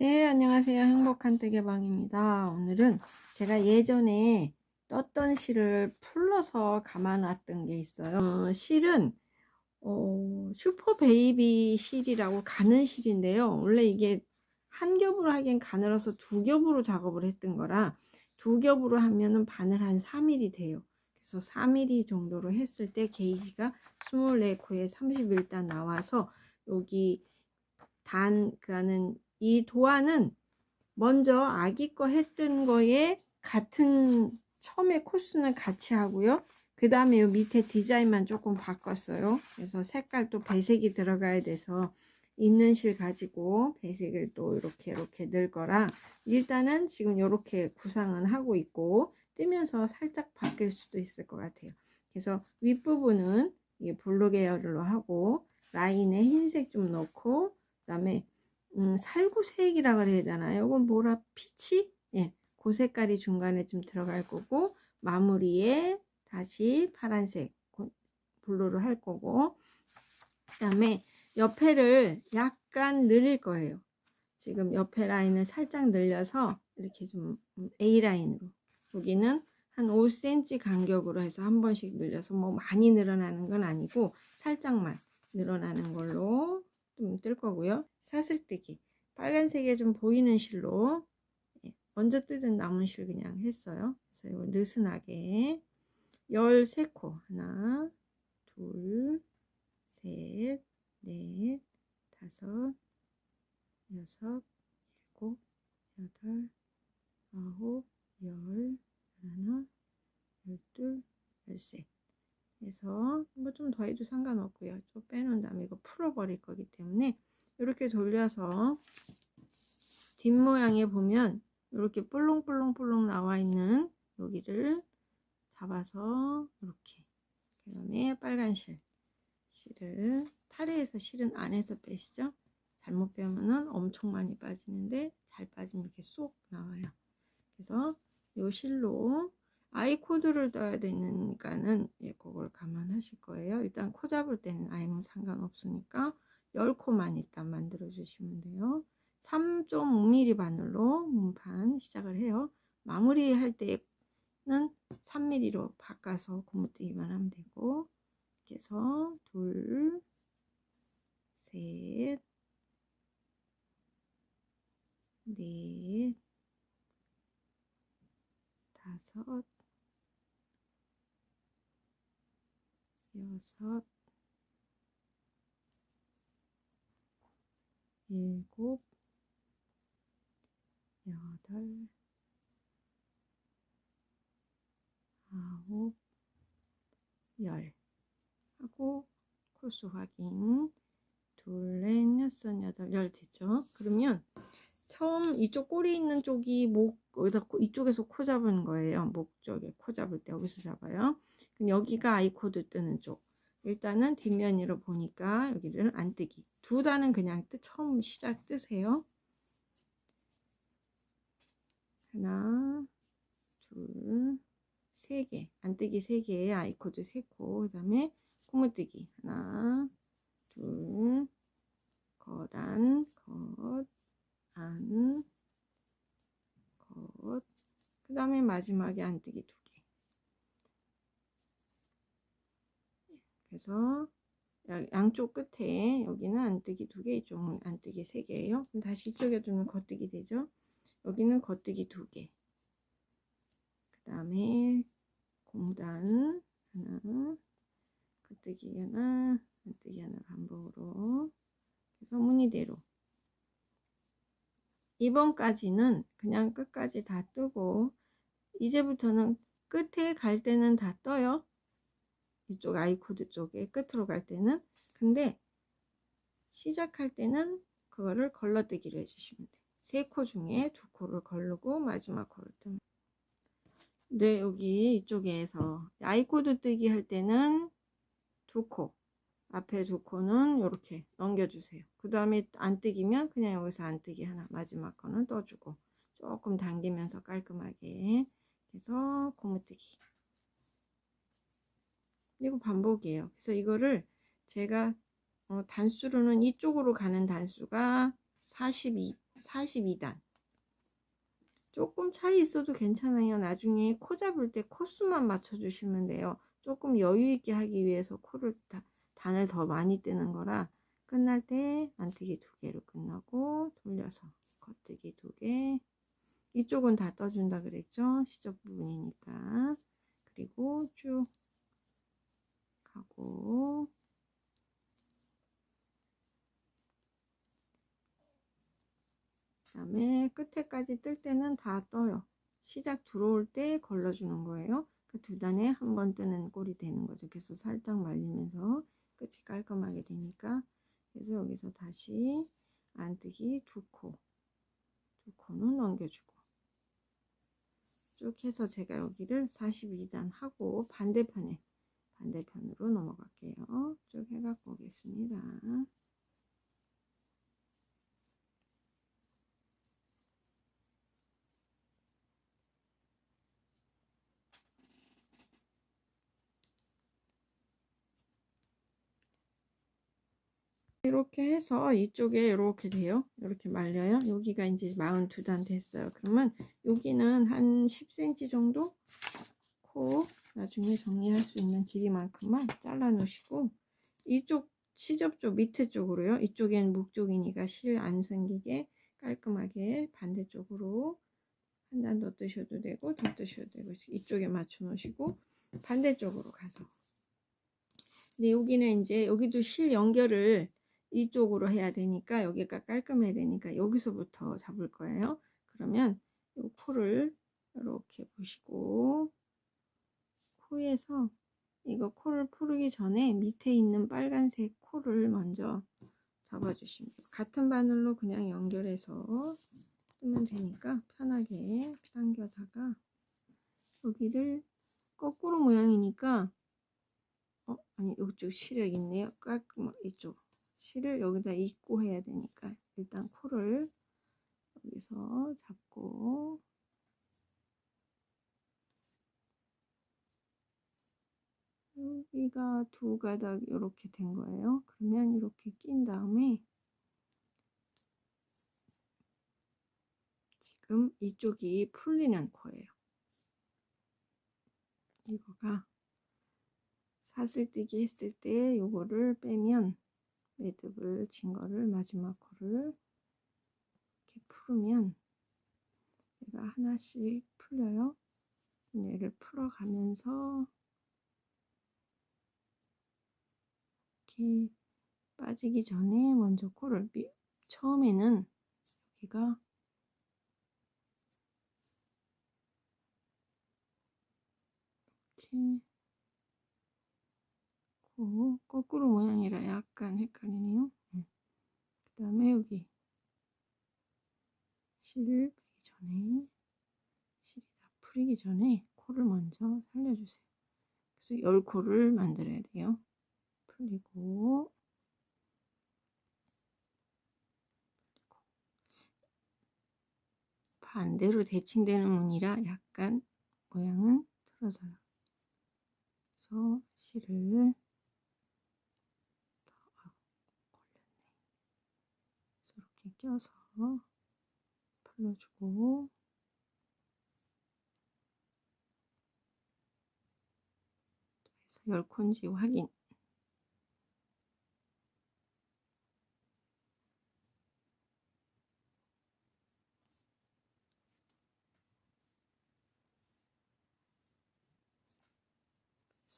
네, 안녕하세요. 행복한 뜨개방입니다. 오늘은 제가 예전에 떴던 실을 풀러서 감아놨던 게 있어요. 실은 슈퍼 베이비 실이라고 가는 실인데요. 원래 이게 한 겹으로 하기엔 가늘어서 두 겹으로 작업을 했던 거라 두 겹으로 하면은 바늘 한 3mm 돼요. 그래서 4mm 정도로 했을 때 게이지가 24코에 31단 나와서 여기 그러니까는 이 도안은 먼저 아기 거 했던 거에 같은 처음에 코스는 같이 하고요. 그 다음에 요 밑에 디자인만 조금 바꿨어요. 그래서 색깔도 배색이 들어가야 돼서 있는 실 가지고 배색을 또 이렇게 넣을 거라 일단은 지금 이렇게 구상은 하고 있고 뜨면서 살짝 바뀔 수도 있을 것 같아요. 그래서 윗부분은 이게 블루 계열로 하고 라인에 흰색 좀 넣고 그 다음에 살구색이라 그래야 되나요? 이건 뭐라 피치? 예, 그 색깔이 중간에 좀 들어갈 거고 마무리에 다시 파란색 블루를 할 거고 그 다음에 옆에를 약간 늘릴 거예요. 지금 옆에 라인을 살짝 늘려서 이렇게 좀 A라인으로 여기는 한 5cm 간격으로 해서 한 번씩 늘려서 뭐 많이 늘어나는 건 아니고 살짝만 늘어나는 걸로 좀 뜰 거고요. 사슬뜨기 빨간색에 좀 보이는 실로 먼저 뜯은 남은 실 그냥 했어요. 그래서 이걸 느슨하게 13코 하나 둘 셋 넷 다섯 여섯 일곱 여덟 아홉 열 하나 열둘 열셋 해서 뭐 좀 더 해도 상관없고요. 좀 빼놓은 다음에 이거 풀어버릴 거기 때문에 이렇게 돌려서 뒷모양에 보면 이렇게 볼록볼록 나와 있는 여기를 잡아서 이렇게 그 다음에 빨간 실을 타래에서 실은 안에서 빼시죠. 잘못 빼면은 엄청 많이 빠지는데 잘 빠지면 이렇게 쏙 나와요. 그래서 요 실로 아이 코드를 떠야 되니까는 그걸 감안하실 거예요. 일단 코 잡을 때는 아이는 상관없으니까 10코만 일단 만들어 주시면 돼요. 3.5mm 바늘로 문판 시작을 해요. 마무리 할 때는 3mm로 바꿔서 고무뜨기만 하면 되고 그래서 둘, 셋, 넷, 다섯, 여섯, 일곱, 여덟, 아홉, 열 하고 코스 확인 둘, 넷, 여섯, 여덟, 열 됐죠? 그러면 처음 이쪽 꼬리 있는 쪽이 이쪽에서 코 잡은 거예요. 목 쪽에 코 잡을 때 여기서 잡아요. 그럼 여기가 아이 코드 뜨는 쪽. 일단은 뒷면으로 보니까 여기를 안 뜨기. 두 단은 그냥 처음 시작 뜨세요. 하나, 둘, 세 개. 안 뜨기 세 개에 아이 코드 세 코. 그 다음에 고무뜨기. 하나, 둘, 거단, 겉, 안, 겉. 그 다음에 마지막에 안뜨기 두 개. 그래서 양쪽 끝에 여기는 안뜨기 두 개, 이쪽은 안뜨기 세 개예요. 그럼 다시 이쪽에 두면 겉뜨기 되죠. 여기는 겉뜨기 두 개. 그 다음에 공단 하나, 겉뜨기 하나, 안뜨기 하나 반복으로. 그래서 무늬대로. 이번까지는 그냥 끝까지 다 뜨고 이제부터는 끝에 갈 때는 다 떠요. 이쪽 아이코드 쪽에 끝으로 갈 때는. 근데 시작할 때는 그거를 걸러뜨기를 해주시면 돼요. 3코 중에 2코를 걸르고 마지막 코를 뜨면. 네, 여기 이쪽에서 아이코드 뜨기 할 때는 2코, 앞에 2코는 이렇게 넘겨주세요. 그 다음에 안 뜨기면 그냥 여기서 안 뜨기 하나, 마지막 거는 떠주고 조금 당기면서 깔끔하게 해서 고무뜨기. 그리고 반복이에요. 그래서 이거를 제가 단수로는 이쪽으로 가는 단수가 42, 42단. 조금 차이 있어도 괜찮아요. 나중에 코 잡을 때 코수만 맞춰주시면 돼요. 조금 여유 있게 하기 위해서 단을 더 많이 뜨는 거라 끝날 때 안뜨기 2개로 끝나고 돌려서 겉뜨기 2개. 이쪽은 다 떠준다 그랬죠? 시접 부분이니까. 그리고 쭉 가고 그 다음에 끝에까지 뜰 때는 다 떠요. 시작 들어올 때 걸러주는 거예요. 그 2단에 한 번 뜨는 꼴이 되는 거죠. 그래서 살짝 말리면서 끝이 깔끔하게 되니까. 그래서 여기서 다시 안뜨기 2코, 2코는 넘겨주고 쭉 해서 제가 여기를 42단 하고 반대편으로 넘어갈게요. 쭉 해갖고 오겠습니다. 이렇게 해서 이쪽에 이렇게 돼요. 이렇게 말려요. 여기가 이제 42단 됐어요. 그러면 여기는 한 10cm 정도 코 나중에 정리할 수 있는 길이만큼만 잘라 놓으시고 이쪽 시접 쪽 밑에 쪽으로요. 이쪽엔 목 쪽이니까 실 안 생기게 깔끔하게 반대쪽으로 한 단 더 뜨셔도 되고 더 뜨셔도 되고 이쪽에 맞춰 놓으시고 반대쪽으로 가서 근데 여기는 이제 여기도 실 연결을 이쪽으로 해야 되니까 여기가 깔끔해야 되니까 여기서부터 잡을 거예요. 그러면 이 코를 이렇게 보시고 코에서 이거 코를 풀기 전에 밑에 있는 빨간색 코를 먼저 잡아주시면 돼요. 같은 바늘로 그냥 연결해서 뜨면 되니까 편하게 당겨다가 여기를 거꾸로 모양이니까 아니 이쪽 실력 있네요. 깔끔하게 이쪽 실을 여기다 입고 해야 되니까 일단 코를 여기서 잡고 여기가 2가닥 이렇게 된 거예요. 그러면 이렇게 낀 다음에 지금 이쪽이 풀리는 코예요. 이거가 사슬뜨기 했을 때 요거를 빼면 매듭을 진 거를 마지막 코를 이렇게 풀으면 얘가 하나씩 풀려요. 얘를 풀어가면서 이렇게 빠지기 전에 먼저 코를 처음에는 여기가 이렇게 거꾸로 모양이라 약간 헷갈리네요. 그 다음에 여기 실을 빼기 전에 실이 다 풀리기 전에 코를 먼저 살려주세요. 그래서 10코를 만들어야 돼요. 풀리고 반대로 대칭되는 무늬라 약간 모양은 틀어져요. 그래서 실을 이렇게 껴서 풀어주고 해서 10코인지 확인.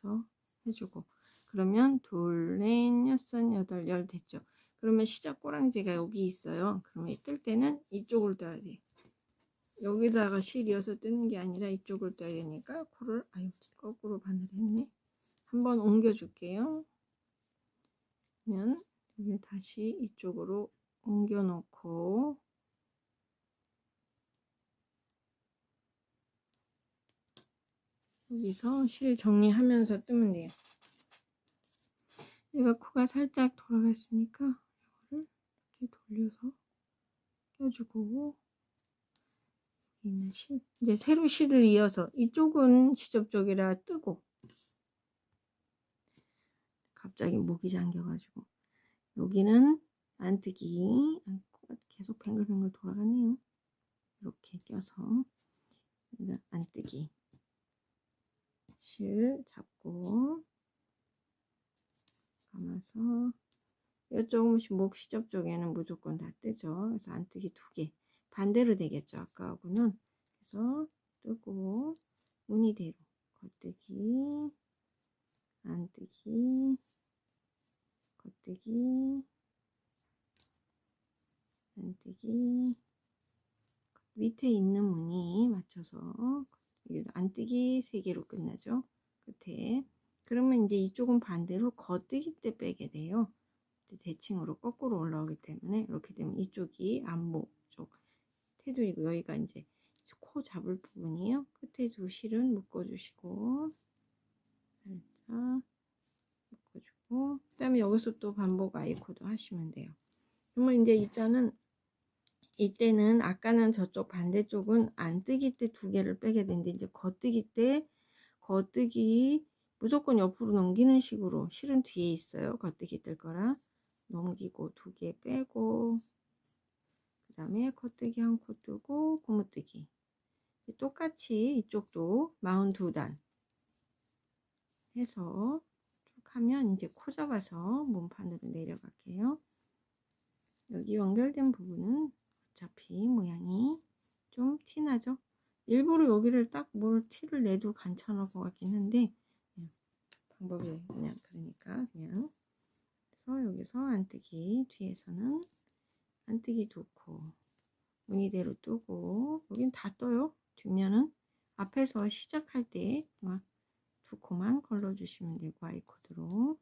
그래서 해주고 그러면 둘, 넷, 여섯, 여덟, 열 됐죠. 그러면 시작 꼬랑지가 여기 있어요. 그러면 뜰 때는 이쪽으로 떠야 돼. 여기다가 실 이어서 뜨는 게 아니라 이쪽으로 떠야 되니까 코를 거꾸로 바늘했네. 한번 옮겨 줄게요. 그러면 여기 다시 이쪽으로 옮겨 놓고 여기서 실 정리하면서 뜨면 돼요. 얘가 코가 살짝 돌아갔으니까 이거를 이렇게 돌려서 껴주고 있는 실 이제 세로 실을 이어서 이쪽은 시접 쪽이라 뜨고 갑자기 목이 잠겨가지고 여기는 안뜨기 계속 뱅글뱅글 돌아가네요. 이렇게 껴서 안뜨기 실 잡고 감아서 조금씩 목 시접 쪽에는 무조건 다 뜨죠. 그래서 안뜨기 2개 반대로 되겠죠. 아까하고는. 그래서 뜨고 무늬대로 겉뜨기 안뜨기 겉뜨기 안뜨기 밑에 있는 무늬 맞춰서 안뜨기 3개로 끝나죠. 끝에. 그러면 이제 이쪽은 반대로 겉뜨기 때 빼게 돼요. 대칭으로 거꾸로 올라오기 때문에 이렇게 되면 이쪽이 안목 쪽 테두리고 여기가 이제 코 잡을 부분이에요. 끝에 두 실은 묶어주시고 살짝 묶어주고 그 다음에 여기서 또 반복 아이코드 하시면 돼요. 그러면 이제 이때는 아까는 저쪽 반대쪽은 안뜨기 때 2개를 빼게 되는데 이제 겉뜨기 때 겉뜨기 무조건 옆으로 넘기는 식으로 실은 뒤에 있어요. 겉뜨기 뜰 거라 넘기고 2개 빼고 그 다음에 겉뜨기 1코 뜨고 고무뜨기 똑같이 이쪽도 42단 해서 쭉 하면 이제 코 잡아서 몸판으로 내려갈게요. 여기 연결된 부분은 어차피 모양이 좀 티나죠? 일부러 여기를 딱 뭘 티를 내도 괜찮을 것 같긴 한데 방법이 그냥 그러니까 그냥 그래서 여기서 안뜨기 뒤에서는 안뜨기 2코 무늬대로 뜨고 여긴 다 떠요. 뒷면은 앞에서 시작할 때 2코만 걸러주시면 되고 아이코드로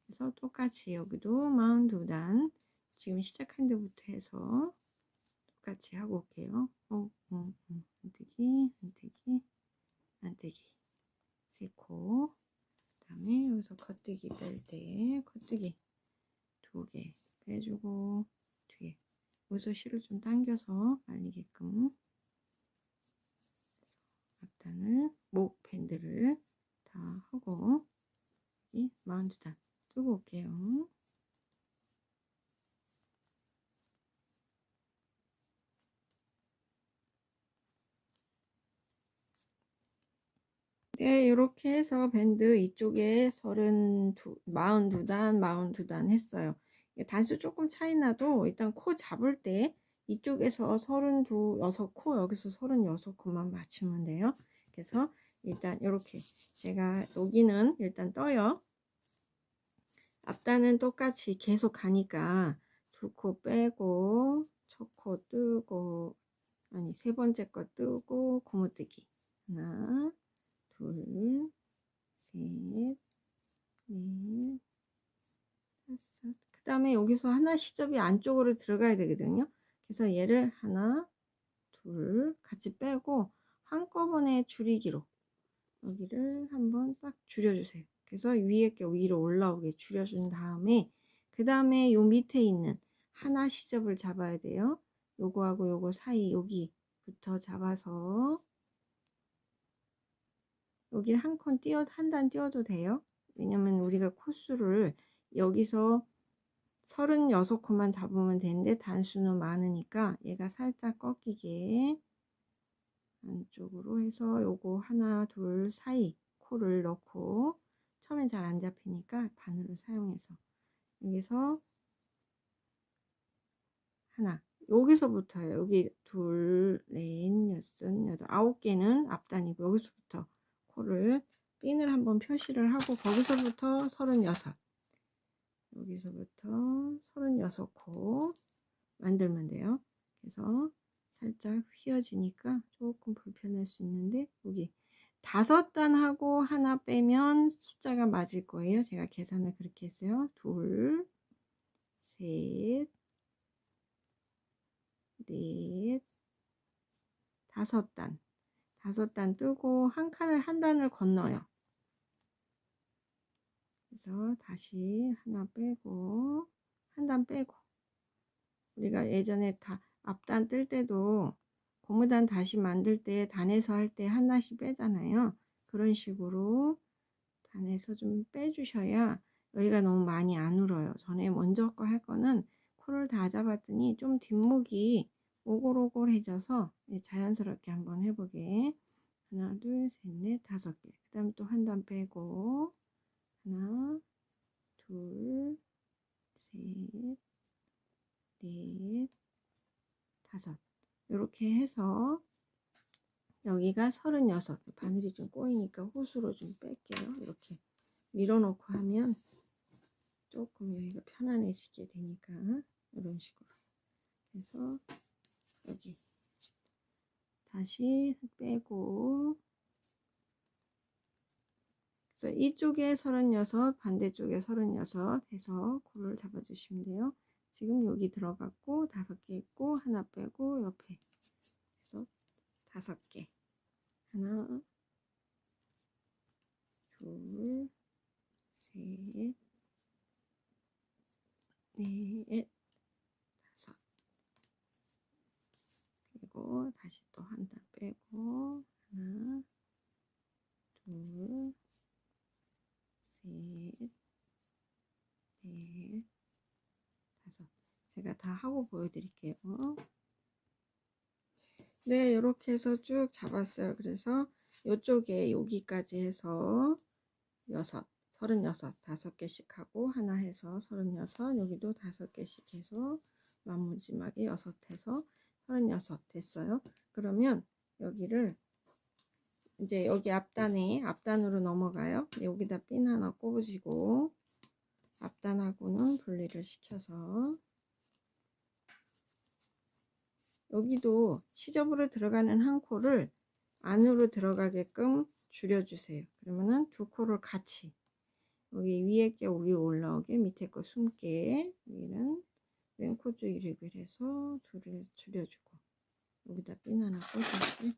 그래서 똑같이 여기도 42단 지금 시작한 데부터 해서 똑같이 하고 올게요. 안뜨기 안뜨기 안뜨기 3코 그 다음에 여기서 겉뜨기 뺄 때 겉뜨기 2개 빼주고 뒤에 여기서 실을 좀 당겨서 말리게끔 앞단을 목 밴드를 다 하고 여기 42단 뜨고 올게요. 네, 이렇게 해서 밴드 이쪽에 42단, 42단 했어요. 단수 조금 차이 나도 일단 코 잡을 때 이쪽에서 36코, 여기서 36코만 맞추면 돼요. 그래서 일단 이렇게 제가 여기는 일단 떠요. 앞단은 똑같이 계속 가니까 2코 빼고 첫 코 뜨고 아니 3번째 거 뜨고 고무뜨기 하나 둘, 셋, 넷, 다섯. 그 다음에 여기서 하나 시접이 안쪽으로 들어가야 되거든요. 그래서 얘를 하나, 둘 같이 빼고 한꺼번에 줄이기로 여기를 한번 싹 줄여주세요. 그래서 위에 게 위로 올라오게 줄여준 다음에 그 다음에 요 밑에 있는 하나 시접을 잡아야 돼요. 요거하고 요거 사이 여기부터 잡아서 여기 한 단 띄워도 돼요. 왜냐면 우리가 코수를 여기서 36코만 잡으면 되는데 단수는 많으니까 얘가 살짝 꺾이게 안쪽으로 해서 요거 하나 둘 사이 코를 넣고 처음엔 잘 안 잡히니까 바늘을 사용해서 여기서 하나 여기서부터요. 여기 둘, 넷, 여섯, 여덟, 9개는 앞단이고 여기서부터 코를 핀을 한번 표시를 하고 거기서부터 36 여기서부터 36코 만들면 돼요. 그래서 살짝 휘어지니까 조금 불편할 수 있는데 여기 5단 하고 하나 빼면 숫자가 맞을 거예요. 제가 계산을 그렇게 했어요. 둘, 셋, 넷, 5단 5단 뜨고 한 단을 건너요. 그래서 다시 하나 빼고 한 단 빼고 우리가 예전에 다 앞단 뜰 때도 고무단 다시 만들 때 단에서 할 때 하나씩 빼잖아요. 그런 식으로 단에서 좀 빼주셔야 여기가 너무 많이 안 울어요. 전에 먼저 거 할 거는 코를 다 잡았더니 좀 뒷목이 오골오골해져서 자연스럽게 한번 해보게. 하나, 둘, 셋, 넷, 다섯 개. 그 다음 또 한 단 빼고 하나, 둘, 셋, 넷, 다섯. 이렇게 해서 여기가 36. 바늘이 좀 꼬이니까 호수로 좀 뺄게요. 이렇게 밀어놓고 하면 조금 여기가 편안해지게 되니까 이런 식으로 해서 여기 다시 빼고, 그래서 이쪽에 36, 반대쪽에 36 해서 코를 잡아주시면 돼요. 지금 여기 들어갔고 5개 있고 하나 빼고 옆에 해서 5개. 하나, 둘, 셋, 넷, 다섯. 그리고 다시 또 한 단 빼고 하나, 둘, 셋, 넷, 다섯. 제가 다 하고 보여드릴게요. 네, 이렇게 해서 쭉 잡았어요. 그래서 이쪽에 여기까지 해서 36, 5개씩 하고 하나 해서 36, 여기도 5개씩 해서 마지막에 6 해서 36 됐어요. 그러면 여기를 이제 여기 앞단으로 넘어가요. 여기다 핀 하나 꼽으시고 앞단하고는 분리를 시켜서 여기도 시접으로 들어가는 한 코를 안으로 들어가게끔 줄여주세요. 그러면은 두 코를 같이 여기 위에 게 위로 올라오게, 밑에 거 숨게, 여기는 왼코 쪽 이륙을 해서 둘을 줄여주고 여기다 핀 하나 꽂아주세요.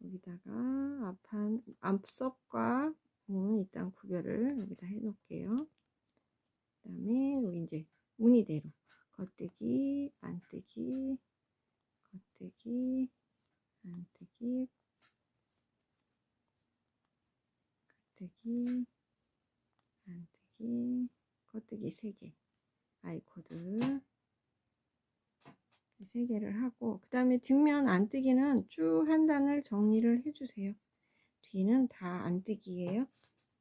여기다가 앞섭과 일단 구별을 여기다 해 놓을게요. 그 다음에 여기 이제 무늬대로 겉뜨기, 안뜨기, 겉뜨기, 안뜨기, 겉뜨기, 안뜨기, 겉뜨기 3개, 아이코드 3개를 하고, 그 다음에 뒷면 안뜨기는 쭉 한 단을 정리를 해주세요. 뒤는 다 안뜨기예요.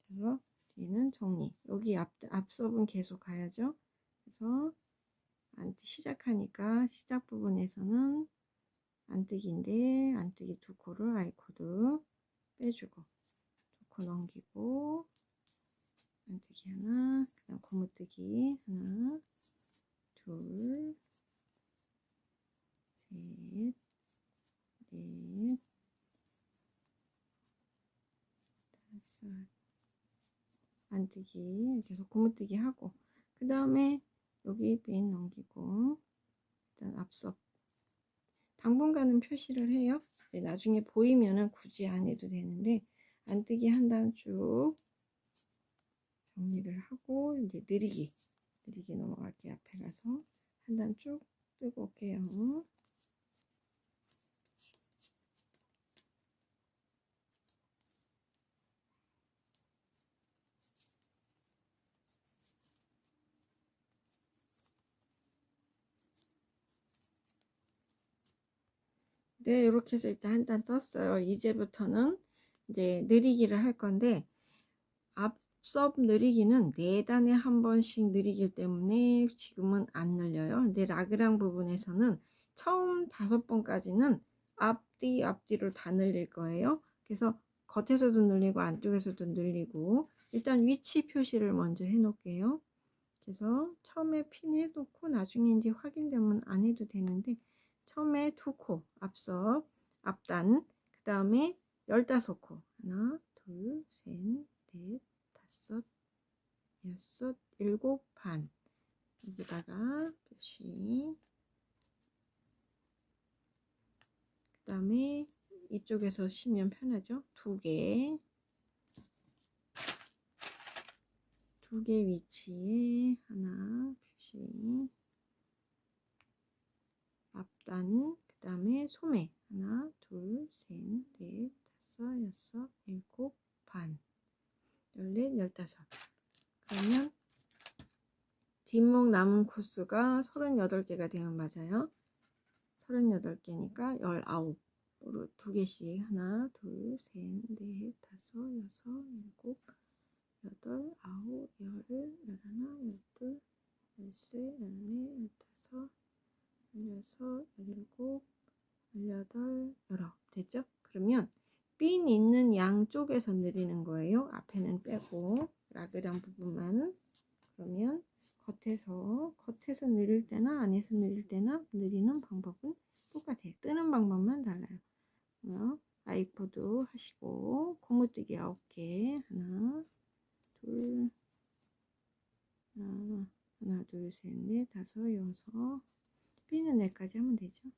그래서 뒤는 정리. 여기 앞섭은 계속 가야죠. 그래서 시작하니까 시작 부분에서는 안뜨기인데 안뜨기 두 코를 아이코드 빼주고 두 코 넘기고 안뜨기 하나, 그 다음 고무뜨기 하나, 둘, 셋, 넷, 다섯. 안뜨기 계속 고무뜨기 하고, 그 다음에 여기 핀 넘기고 일단 앞섭 당분간은 표시를 해요. 나중에 보이면은 굳이 안 해도 되는데 안뜨기 한 단 쭉 정리를 하고 이제 느리게 넘어갈게요. 앞에 가서 한 단 쭉 뜨고 올게요. 네, 이렇게 해서 일단 한 단 떴어요. 이제부터는 이제 느리기를 할 건데, 앞섭 느리기는 4단에 한 번씩 느리기 때문에 지금은 안 늘려요. 근데 라그랑 부분에서는 처음 5번까지는 앞뒤를 다 늘릴 거예요. 그래서 겉에서도 늘리고 안쪽에서도 늘리고, 일단 위치 표시를 먼저 해 놓을게요. 그래서 처음에 핀 해놓고 나중에 이제 확인되면 안 해도 되는데, 처음에 2코 앞섭 앞단, 그 다음에 15코 하나, 둘, 셋, 넷, 다섯, 여섯, 일곱 반, 여기다가 표시. 그 다음에 이쪽에서 쉬면 편하죠. 2개 위치에 하나 표시. 앞단, 그 다음에 소매 하나, 둘, 셋, 넷, 다섯, 여섯, 일곱 반, 14, 15. 그러면 뒷목 남은 코스가 38개가 되면 맞아요. 38개니까 19으로 2개씩 하나, 둘, 셋, 넷, 다섯, 여섯, 일곱, 여덟, 아홉, 열, 열하나, 열둘, 열셋, 열넷, 열다섯, 열여섯, 열일곱, 열여덟, 열아홉 됐죠? 그러면 핀 있는 양쪽에서 늘리는 거예요. 앞에는 빼고 라그란 부분만. 그러면 겉에서 늘릴 때나 안에서 늘릴 때나 늘리는 방법은 똑같아요. 뜨는 방법만 달라요. 아이코드 하시고 고무뜨기 9개 하나 둘 셋 넷 다섯 여섯 핀은 4까지 하면 되죠.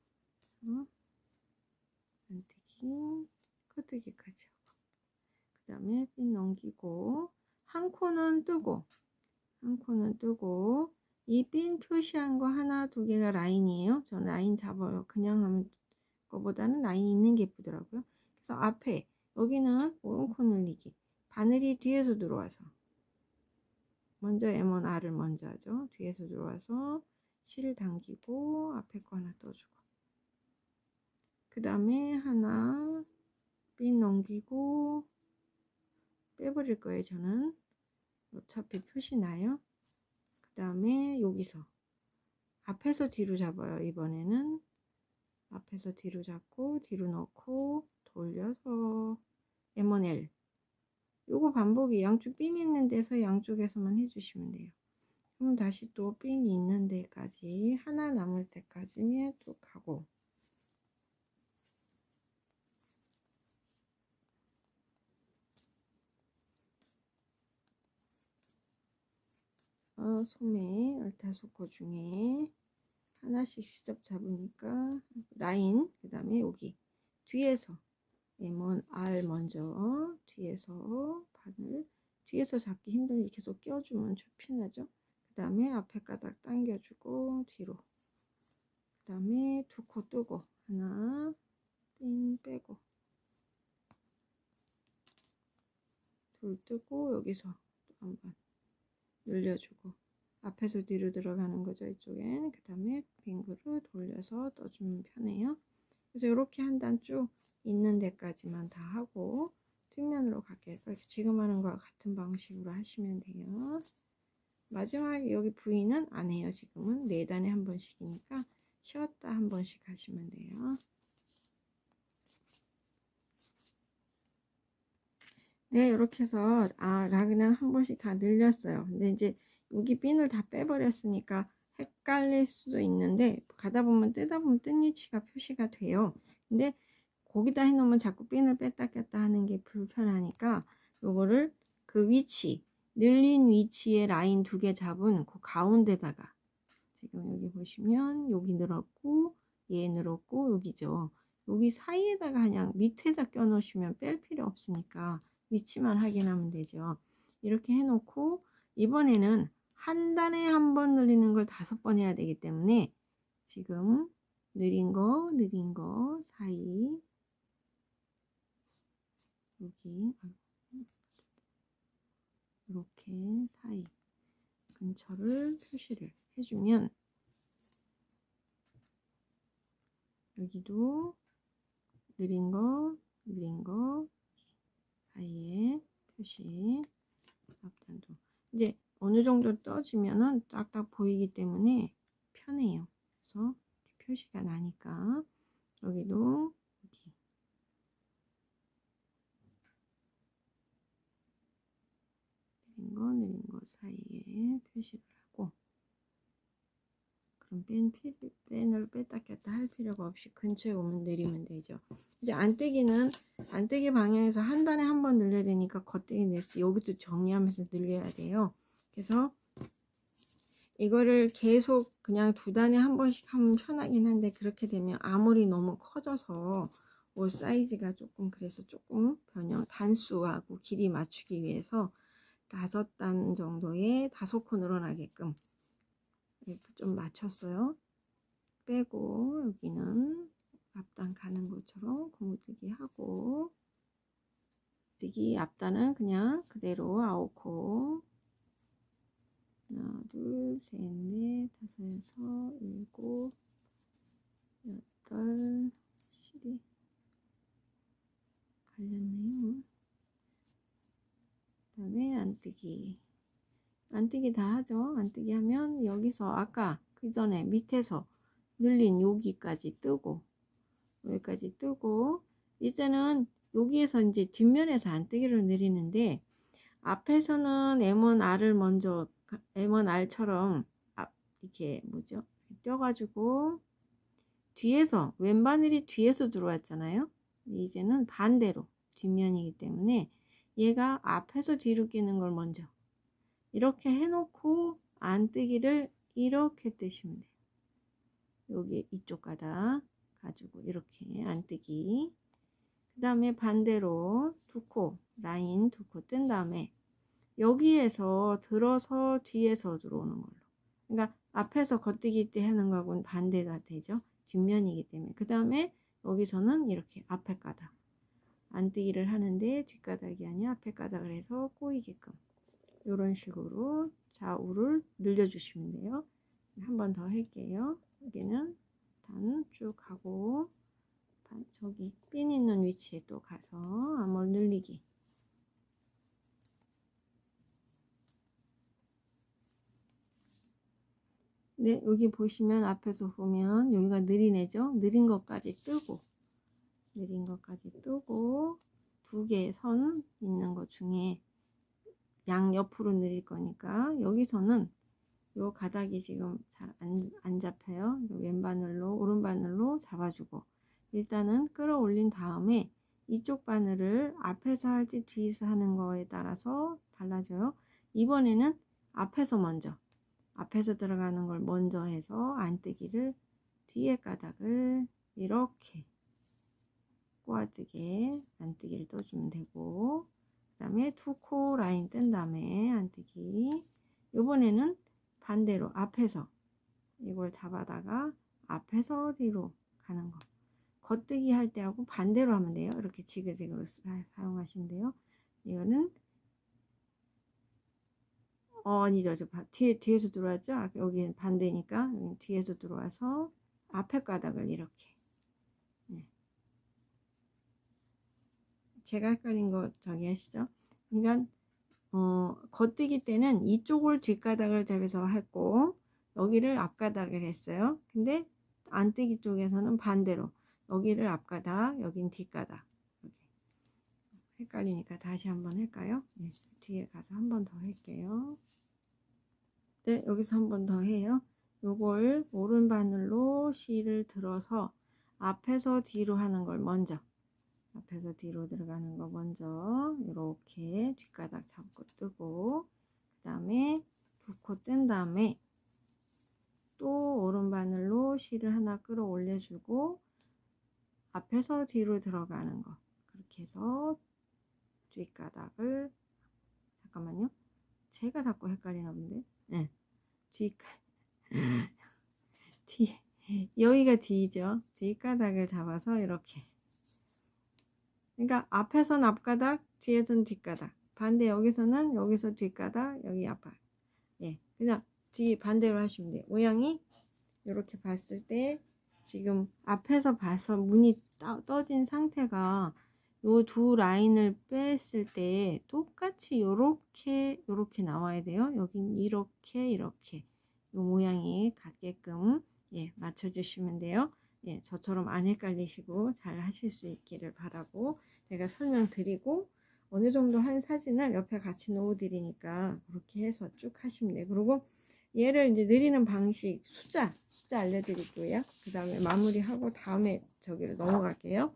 안뜨기 코뜨기까지 하고 그 다음에 핀 넘기고 한 코는 뜨고 이 핀 표시한 거 하나 두 개가 라인이에요. 저 라인 잡아요. 그냥 하면 거보다는 라인 있는 게 예쁘더라고요. 그래서 앞에 여기는 오른코 늘리기 바늘이 뒤에서 들어와서 먼저 M1R을 먼저 하죠. 뒤에서 들어와서 실을 당기고 앞에 거 하나 떠주고 그 다음에 하나 핀 넘기고 빼버릴 거예요. 저는 어차피 표시 나요. 그 다음에 여기서 앞에서 뒤로 잡아요. 이번에는 앞에서 뒤로 잡고 뒤로 넣고 돌려서 M1L 요거 반복이 양쪽 핀 있는 데서 양쪽에서만 해주시면 돼요. 그럼 다시 또 핀이 있는 데까지 하나 남을 때까지 쭉 가고 소매 15코 중에 하나씩 시접 잡으니까 라인 그 다음에 여기 뒤에서 M1R 먼저 뒤에서 바늘 뒤에서 잡기 힘들게 계속 껴주면 좀 편하죠. 그 다음에 앞에 가닥 당겨주고 뒤로 그 다음에 2코 뜨고 하나 삥 빼고 둘 뜨고 여기서 또 한번 늘려주고 앞에서 뒤로 들어가는 거죠. 이쪽엔 그 다음에 빙그를 돌려서 떠주면 편해요. 그래서 이렇게 한 단 쭉 있는 데까지만 다 하고 뒷면으로 갈게요. 지금 하는 거와 같은 방식으로 하시면 돼요. 마지막에 여기 V는 안 해요. 지금은 4단에 한 번씩이니까 쉬었다 한 번씩 하시면 돼요. 네, 이렇게 해서 라그는 한 번씩 다 늘렸어요. 근데 이제 여기 핀을 다 빼버렸으니까 헷갈릴 수도 있는데 가다 보면 뜨다 보면 뜬 위치가 표시가 돼요. 근데 거기다 해놓으면 자꾸 핀을 뺐다 꼈다 하는 게 불편하니까 요거를 그 위치 늘린 위치에 라인 2개 잡은 그 가운데다가 지금 여기 보시면 여기 늘었고 얘 늘었고 여기죠. 여기 사이에다가 그냥 밑에다 껴 놓으시면 뺄 필요 없으니까 위치만 확인하면 되죠. 이렇게 해놓고 이번에는 한 단에 한 번 늘리는 걸 5번 해야 되기 때문에 지금 느린 거 사이 여기 이렇게 사이 근처를 표시를 해주면 여기도 느린 거 사이에 표시 앞단도 이제 어느 정도 떠지면은 딱딱 보이기 때문에 편해요. 그래서 이렇게 표시가 나니까 여기도 여기 느린 거 사이에 표시를 하고 그럼 펜을 뺐다 꼈다 할 필요가 없이 근처에 오면 내리면 되죠. 이제 안떼기 방향에서 한 단에 한 번 늘려야 되니까 겉대기 늘수 여기도 정리하면서 늘려야 돼요. 그래서 이거를 계속 그냥 2단에 한 번씩 하면 편하긴 한데 그렇게 되면 아무리 너무 커져서 옷 사이즈가 조금 그래서 조금 단수하고 길이 맞추기 위해서 5단 정도의 5코 늘어나게끔 좀 맞췄어요. 빼고 여기는 앞단 가는 것처럼 고무뜨기 하고 뜨기 앞단은 그냥 그대로 9코 하나, 둘, 셋, 넷, 다섯, 여섯, 일곱, 여덟, 실이 갈렸네요. 그 다음에 안뜨기. 안뜨기 다 하죠. 안뜨기 하면 여기서 아까 그 전에 밑에서 늘린 여기까지 뜨고, 여기까지 뜨고, 이제는 여기에서 이제 뒷면에서 안뜨기를 늘리는데, 앞에서는 M1R을 먼저, M1R처럼 이렇게 뭐죠? 떼가지고 뒤에서, 왼바늘이 뒤에서 들어왔잖아요. 이제는 반대로 뒷면이기 때문에 얘가 앞에서 뒤로 끼는 걸 먼저 이렇게 해놓고 안뜨기를 이렇게 뜨시면 돼요. 여기 이쪽 가닥 가지고 이렇게 안뜨기. 그 다음에 반대로 두 코, 라인 두 코 뜬 다음에 여기에서 들어서 뒤에서 들어오는 걸로. 그러니까 앞에서 겉뜨기 때 하는 거하고는 반대가 되죠. 뒷면이기 때문에. 그 다음에 여기서는 이렇게 앞에 가닥. 안뜨기를 하는데 뒷가닥이 아니라 앞에 가닥을 해서 꼬이게끔. 이런 식으로 좌우를 늘려주시면 돼요. 한 번 더 할게요. 여기는 단 쭉 하고 저기 핀 있는 위치에 또 가서 암홀 늘리기. 네, 여기 보시면 앞에서 보면 여기가 느리네죠. 느린 것까지 뜨고 느린 것까지 뜨고 두 개의 선 있는 것 중에 양 옆으로 늘릴 거니까 여기서는 요 가닥이 지금 잘 안 잡혀요. 왼바늘로 오른바늘로 잡아주고 일단은 끌어올린 다음에 이쪽 바늘을 앞에서 할지 뒤에서 하는 거에 따라서 달라져요. 이번에는 앞에서 먼저 앞에서 들어가는 걸 먼저 해서 안뜨기를 뒤에 가닥을 이렇게 꼬아뜨게 안뜨기를 떠주면 되고 그 다음에 두 코 라인 뜬 다음에 안뜨기. 이번에는 반대로 앞에서 이걸 잡아다가 앞에서 뒤로 가는 거 겉뜨기 할 때하고 반대로 하면 돼요. 이렇게 지그재그로 사용하시면 돼요. 이거는 아니죠. 뒤에서 들어왔죠. 여기 반대니까 여기 뒤에서 들어와서 앞에 가닥을 이렇게. 네. 제가 헷갈린 거 저기 하시죠. 그러니까 겉뜨기 때는 이쪽을 뒷가닥을 잡아서 했고 여기를 앞가닥을 했어요. 근데 안뜨기 쪽에서는 반대로 여기를 앞가닥, 여긴 뒷가닥. 이렇게. 헷갈리니까 다시 한번 할까요? 네, 뒤에 가서 한 번 더 할게요. 네, 여기서 한 번 더 해요. 요걸 오른바늘로 실을 들어서 앞에서 뒤로 하는 걸 먼저 앞에서 뒤로 들어가는 거 먼저 이렇게 뒷가닥 잡고 뜨고 그 다음에 두 코 뜬 다음에 또 오른바늘로 실을 하나 끌어올려 주고 앞에서 뒤로 들어가는 거 그렇게 해서 뒷가닥을 잠깐만요. 제가 자꾸 헷갈리나 본데. 네. 뒤 여기가 뒤죠. 뒷가닥을 잡아서 이렇게. 그러니까 앞에선 앞가닥, 뒤에선 뒷가닥. 반대 여기서는 여기서 뒷가닥, 여기 앞발. 예, 그냥 뒤 반대로 하시면 돼요. 모양이 이렇게 봤을 때 지금 앞에서 봐서 문이 떠진 상태가 요 두 라인을 뺐을 때 똑같이 요렇게 나와야 돼요. 여긴 이렇게 요 모양이 같게끔 예, 맞춰주시면 돼요. 예, 저처럼 안 헷갈리시고 잘 하실 수 있기를 바라고 제가 설명드리고 어느 정도 한 사진을 옆에 같이 놓아 드리니까 그렇게 해서 쭉 하시면 돼요. 그리고 얘를 이제 늘리는 방식 숫자 알려드릴게요. 그 다음에 마무리하고 다음에 저기를 넘어갈게요.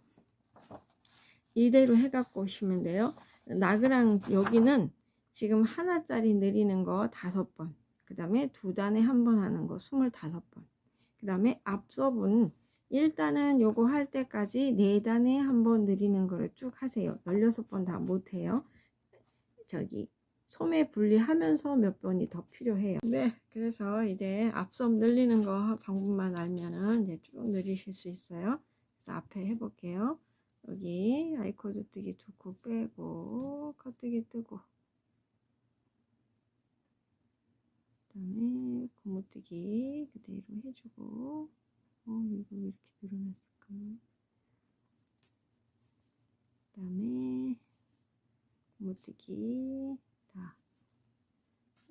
이대로 해갖고 오시면 돼요. 나그랑 여기는 지금 하나짜리 늘리는 거 5번, 그 다음에 두 단에 한 번 하는 거 25번, 그 다음에 앞섭은 일단은 요거 할 때까지 4단에 한 번 늘리는 거를 쭉 하세요. 16번 다 못해요. 저기 소매 분리하면서 몇 번이 더 필요해요. 네, 그래서 이제 앞섭 늘리는 거 방법만 알면은 이제 쭉 늘리실 수 있어요. 그래서 앞에 해볼게요. 여기 아이코드 뜨기 두 코 빼고 컷뜨기 뜨고 그 다음에 고무뜨기 그대로 해주고, 이거 왜 이렇게 늘어났을까? 그 다음에 고무뜨기 다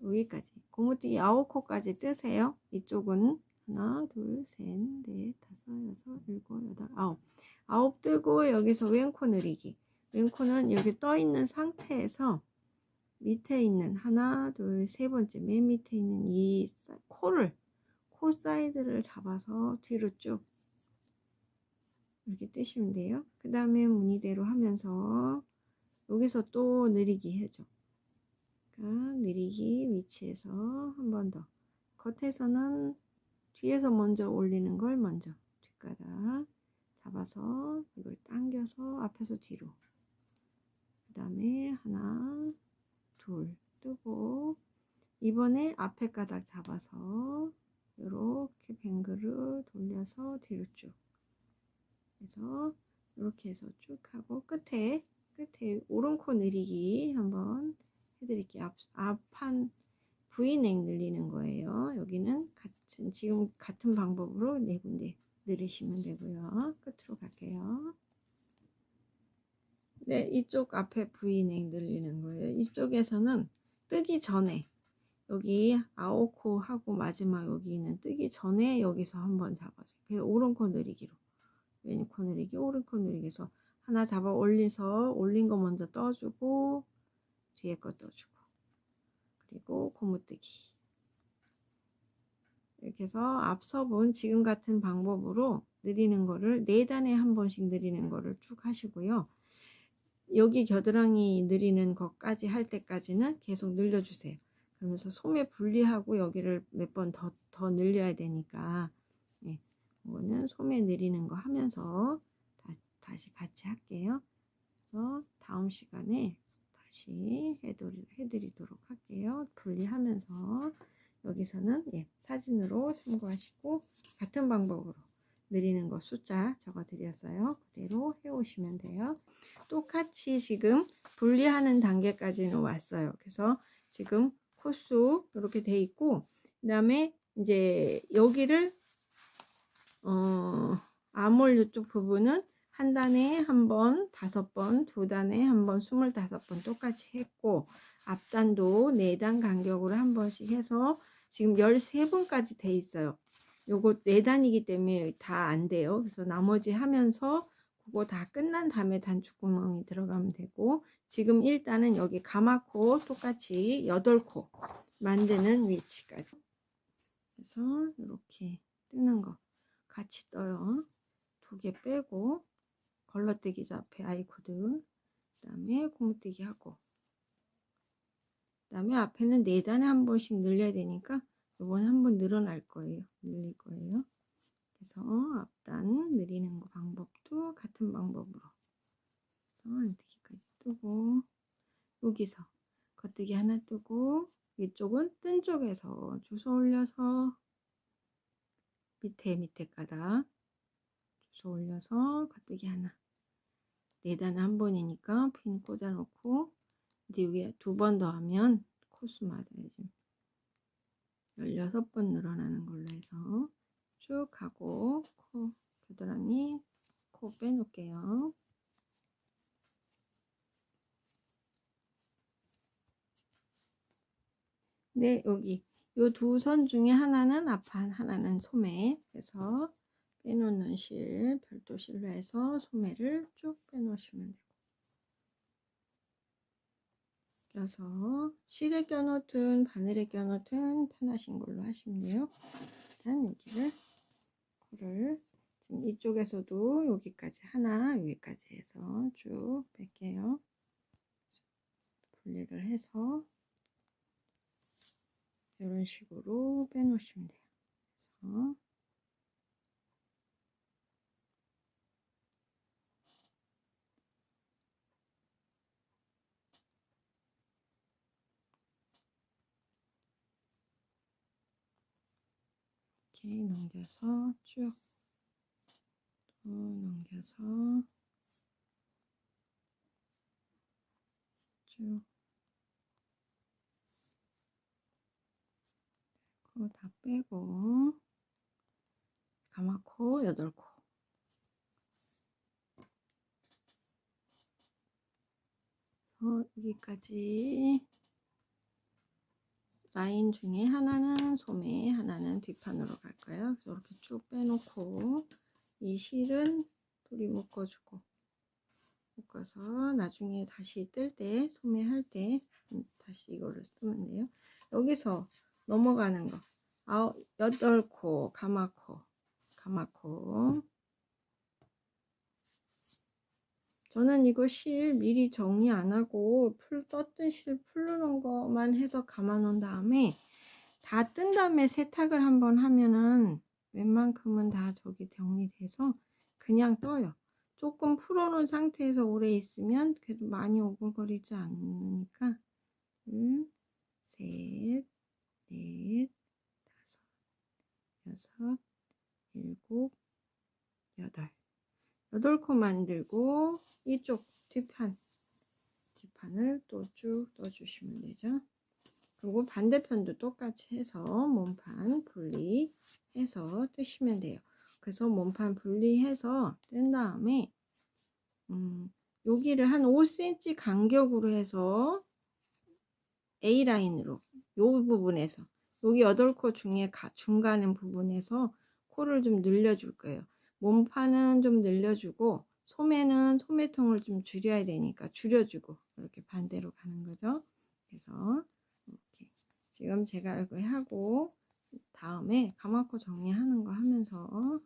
여기까지 고무뜨기 9코까지 뜨세요. 이쪽은 하나, 둘, 셋, 넷, 다섯, 여섯, 일곱, 여덟, 아홉 뜨고 여기서 왼코 늘리기. 왼코는 여기 떠 있는 상태에서 밑에 있는 하나, 둘, 세 번째 맨 밑에 있는 이 코 사이드를 잡아서 뒤로 쭉 이렇게 뜨시면 돼요. 그 다음에 무늬대로 하면서 여기서 또 늘리기 해줘. 그러니까 늘리기 위치에서 한 번 더. 겉에서는 뒤에서 먼저 올리는 걸 먼저 뒷가닥 잡아서 이걸 당겨서 앞에서 뒤로. 그 다음에 하나, 둘 뜨고 이번에 앞에 가닥 잡아서 이렇게 뱅글을 돌려서 뒤로 쭉. 그래서 이렇게 해서 쭉 하고 끝에 오른코 늘리기 한번 해드릴게요. 앞한 V넥 늘리는 거예요. 여기는 지금 같은 방법으로 4군데 늘리시면 되고요. 끝으로 갈게요. 네, 이쪽 앞에 V넥 늘리는 거예요. 이쪽에서는 뜨기 전에 여기 9코 하고 마지막 여기는 뜨기 전에 여기서 한번 잡아줘요. 그래서 오른코 늘리기로. 왼코 늘리기, 오른코 늘리기 해서 하나 잡아 올려서 올린 거 먼저 떠주고 뒤에 거 떠주고 그리고 고무뜨기 이렇게 해서 앞서 본 지금 같은 방법으로 늘리는 거를 4단에 한 번씩 늘리는 거를 쭉 하시고요. 여기 겨드랑이 늘리는 것까지 할 때까지는 계속 늘려주세요. 그러면서 소매 분리하고 여기를 몇 번 더 늘려야 되니까 예, 이거는 소매 늘리는 거 하면서 다시 같이 할게요. 그래서 다음 시간에 다시 해드리도록 할게요. 분리하면서 여기서는 사진으로 참고하시고 같은 방법으로 늘리는 거 숫자 적어 드렸어요. 그대로 해오시면 돼요. 똑같이 지금 분리하는 단계까지는 왔어요. 그래서 지금 코수 이렇게 돼 있고 그 다음에 이제 여기를 아몰 이쪽 부분은 한 단에 한 번 5번, 두 단에 한 번 25번 똑같이 했고 앞단도 4단 간격으로 한 번씩 해서 지금 13번까지 돼 있어요. 요거 4단이기 때문에 다 안 돼요. 그래서 나머지 하면서 그거 다 끝난 다음에 단추구멍이 들어가면 되고 지금 1단은 여기 가마코 똑같이 8코 만드는 위치까지 그래서 이렇게 뜨는 거 같이 떠요. 2개 빼고 걸러뜨기죠. 앞에 아이코드 그 다음에 고무뜨기 하고 그 다음에 앞에는 4단에 한 번씩 늘려야 되니까 이번에 한번 늘어날 거예요. 늘릴 거예요. 그래서 앞단 늘리는 거 방법도 같은 방법으로 그래서 안뜨기까지 뜨고 여기서 겉뜨기 하나 뜨고 이쪽은 뜬 쪽에서 주워 올려서 밑에 가닥 주워 올려서 겉뜨기 하나 4단에 한 번이니까 핀 꽂아 놓고 이제 여기 2번 더 하면 코수 맞아요. 지금 16번 늘어나는 걸로 해서 쭉 하고 겨드랑이 코 빼놓을게요. 네, 여기 요 2선 중에 하나는 앞판 하나는 소매 그래서 빼놓는 별도 실로 해서 소매를 쭉 빼놓으시면 돼요. 껴서 실에 껴놓든 바늘에 껴놓든 편하신 걸로 하시면 돼요. 일단 여기를 코를 지금 이쪽에서도 여기까지 하나 여기까지 해서 쭉 뺄게요. 분리를 해서 이런 식으로 빼놓으시면 돼요. 그래서 이렇게 넘겨서 쭉 또 넘겨서 쭉 코 다 빼고 가마코 8코 여기까지 라인 중에 하나는 소매, 하나는 뒷판으로 갈 거예요. 그래서 이렇게 쭉 빼놓고 이 실은 뿌리 묶어주고 묶어서 나중에 다시 뜰 때, 소매 할 때 다시 이거를 쓰면 돼요. 여기서 넘어가는 거 8코 가마코 저는 이거 실 미리 정리 안 하고 떴던 실 풀르는 것만 해서 감아 놓은 다음에 다 뜬 다음에 세탁을 한번 하면은 웬만큼은 다 저기 정리돼서 그냥 떠요. 조금 풀어놓은 상태에서 오래 있으면 그래도 많이 오글거리지 않으니까 둘, 셋, 넷, 다섯, 여섯, 일곱, 여덟 코 만들고 이쪽 뒷판을 또 쭉 떠주시면 되죠. 그리고 반대편도 똑같이 해서 몸판 분리해서 뜨시면 돼요. 그래서 몸판 분리해서 뜬 다음에 여기를 한 5cm 간격으로 해서 A라인으로 요 부분에서 여기 8코 중에 중간에 부분에서 코를 좀 늘려줄 거예요. 몸판은 좀 늘려주고 소매는 소매통을 좀 줄여야 되니까 줄여주고 이렇게 반대로 가는 거죠. 그래서 이렇게 지금 제가 이거 하고 다음에 가마코 정리하는 거 하면서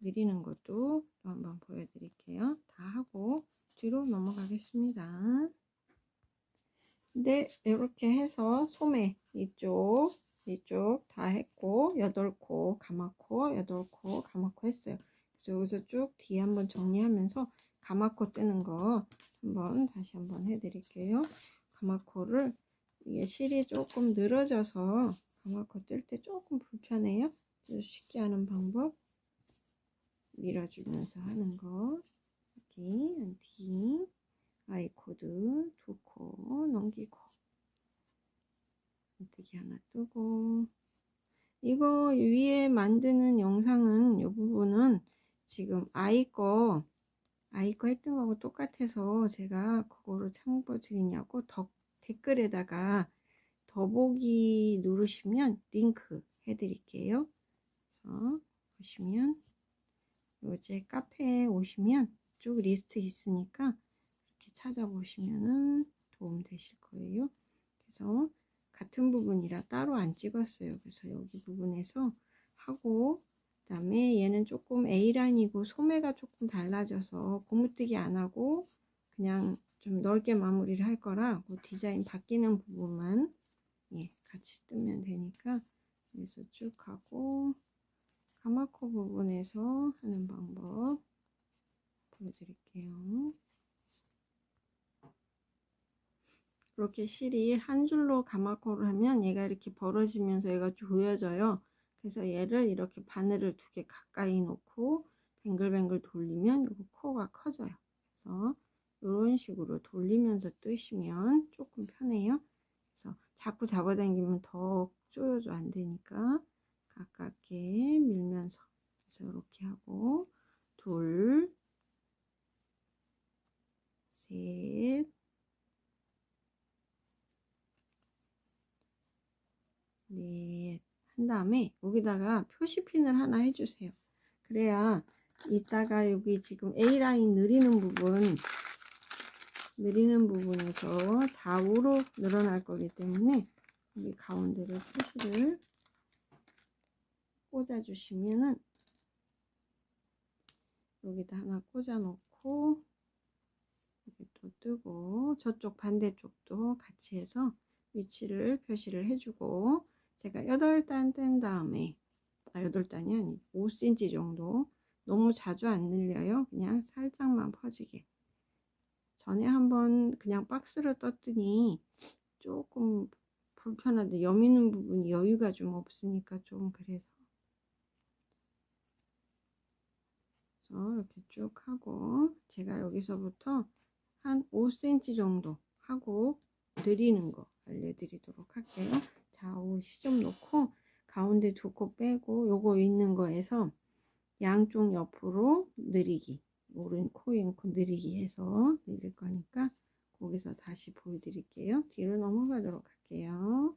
느리는 것도 또 한번 보여드릴게요. 다 하고 뒤로 넘어가겠습니다. 네, 이렇게 해서 소매 이쪽 다 했고 8코 가마코 8코 가마코 했어요. 그래서 여기서 쭉 뒤에 한번 정리하면서 가마코 뜨는 거 다시 한번 해드릴게요. 가마코를 이게 실이 조금 늘어져서 가마코 뜰 때 조금 불편해요. 그래서 쉽게 하는 방법 밀어주면서 하는 거 여기 뒤 아이 코드 2코 넘기고 뜨기 하나 뜨고 이거 위에 만드는 영상은 이 부분은 지금 아이 거 했던 거하고 똑같아서 제가 그거를 참고 드리냐고 댓글에다가 더보기 누르시면 링크 해드릴게요. 그래서 보시면 제 카페에 오시면 쭉 리스트 있으니까 이렇게 찾아보시면은 도움 되실 거예요. 그래서 같은 부분이라 따로 안 찍었어요. 그래서 여기 부분에서 하고 그 다음에 얘는 조금 A라인이고 소매가 조금 달라져서 고무뜨기 안 하고 그냥 좀 넓게 마무리를 할 거라 그 디자인 바뀌는 부분만 같이 뜨면 되니까 그래서 쭉 하고 가마코 부분에서 하는 방법 보여드릴게요. 이렇게 실이 한 줄로 가마코를 하면 얘가 이렇게 벌어지면서 얘가 조여져요. 그래서 얘를 이렇게 바늘을 2개 가까이 놓고 뱅글뱅글 돌리면 이 코가 커져요. 그래서 이런 식으로 돌리면서 뜨시면 조금 편해요. 그래서 자꾸 잡아당기면 더 조여져 안 되니까 가깝게 밀면서 그래서 이렇게 하고 둘, 셋, 넷 한 다음에 여기다가 표시핀을 하나 해주세요. 그래야 이따가 여기 지금 A라인 느리는 부분에서 좌우로 늘어날 거기 때문에 여기 가운데를 표시를 꽂아 주시면은 여기다 하나 꽂아 놓고 여기 또 뜨고 저쪽 반대쪽도 같이 해서 위치를 표시를 해주고 제가 8단 뗀 다음에 8단이 아니 5cm 정도 너무 자주 안 늘려요. 그냥 살짝만 퍼지게 전에 한번 그냥 박스로 떴더니 조금 불편한데 여미는 부분이 여유가 좀 없으니까 좀 그래서 이렇게 쭉 하고 제가 여기서부터 한 5cm 정도 하고 드리는 거 알려드리도록 할게요. 좌우 시점 놓고 가운데 2코 빼고 요거 있는 거에서 양쪽 옆으로 늘리기, 오른 코 왼코 늘리기 해서 늘릴 거니까 거기서 다시 보여드릴게요. 뒤로 넘어가도록 할게요.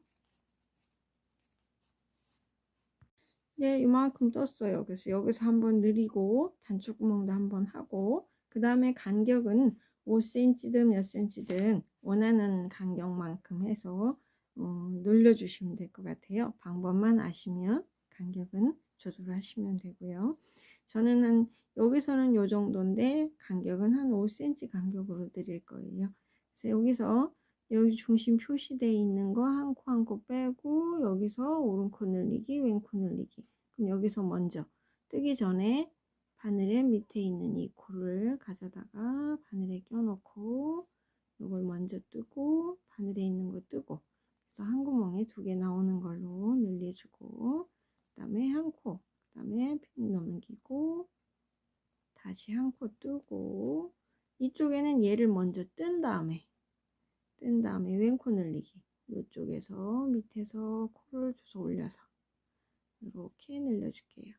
네, 이만큼 떴어요. 그래서 여기서 한번 늘리고 단추구멍도 한번 하고, 그 다음에 간격은 5cm든 몇 cm든 원하는 간격만큼 해서 늘려주시면 될 것 같아요. 방법만 아시면 간격은 조절하시면 되고요. 저는 여기서는 요 정도인데 간격은 한 5cm 간격으로 드릴 거예요. 그래서 여기서 여기 중심 표시되어 있는 거 한 코 한 코 빼고, 여기서 오른코 늘리기 왼코 늘리기. 그럼 여기서 먼저 뜨기 전에 바늘의 밑에 있는 이 코를 가져다가 바늘에 껴놓고 이걸 먼저 뜨고 바늘에 있는 거 뜨고, 그래서 한 구멍에 2개 나오는 걸로 늘려주고, 그 다음에 한 코, 그 다음에 핀 넘기고 다시 한 코 뜨고, 이쪽에는 얘를 먼저 뜬 다음에 왼코 늘리기, 이쪽에서 밑에서 코를 줘서 올려서 이렇게 늘려줄게요.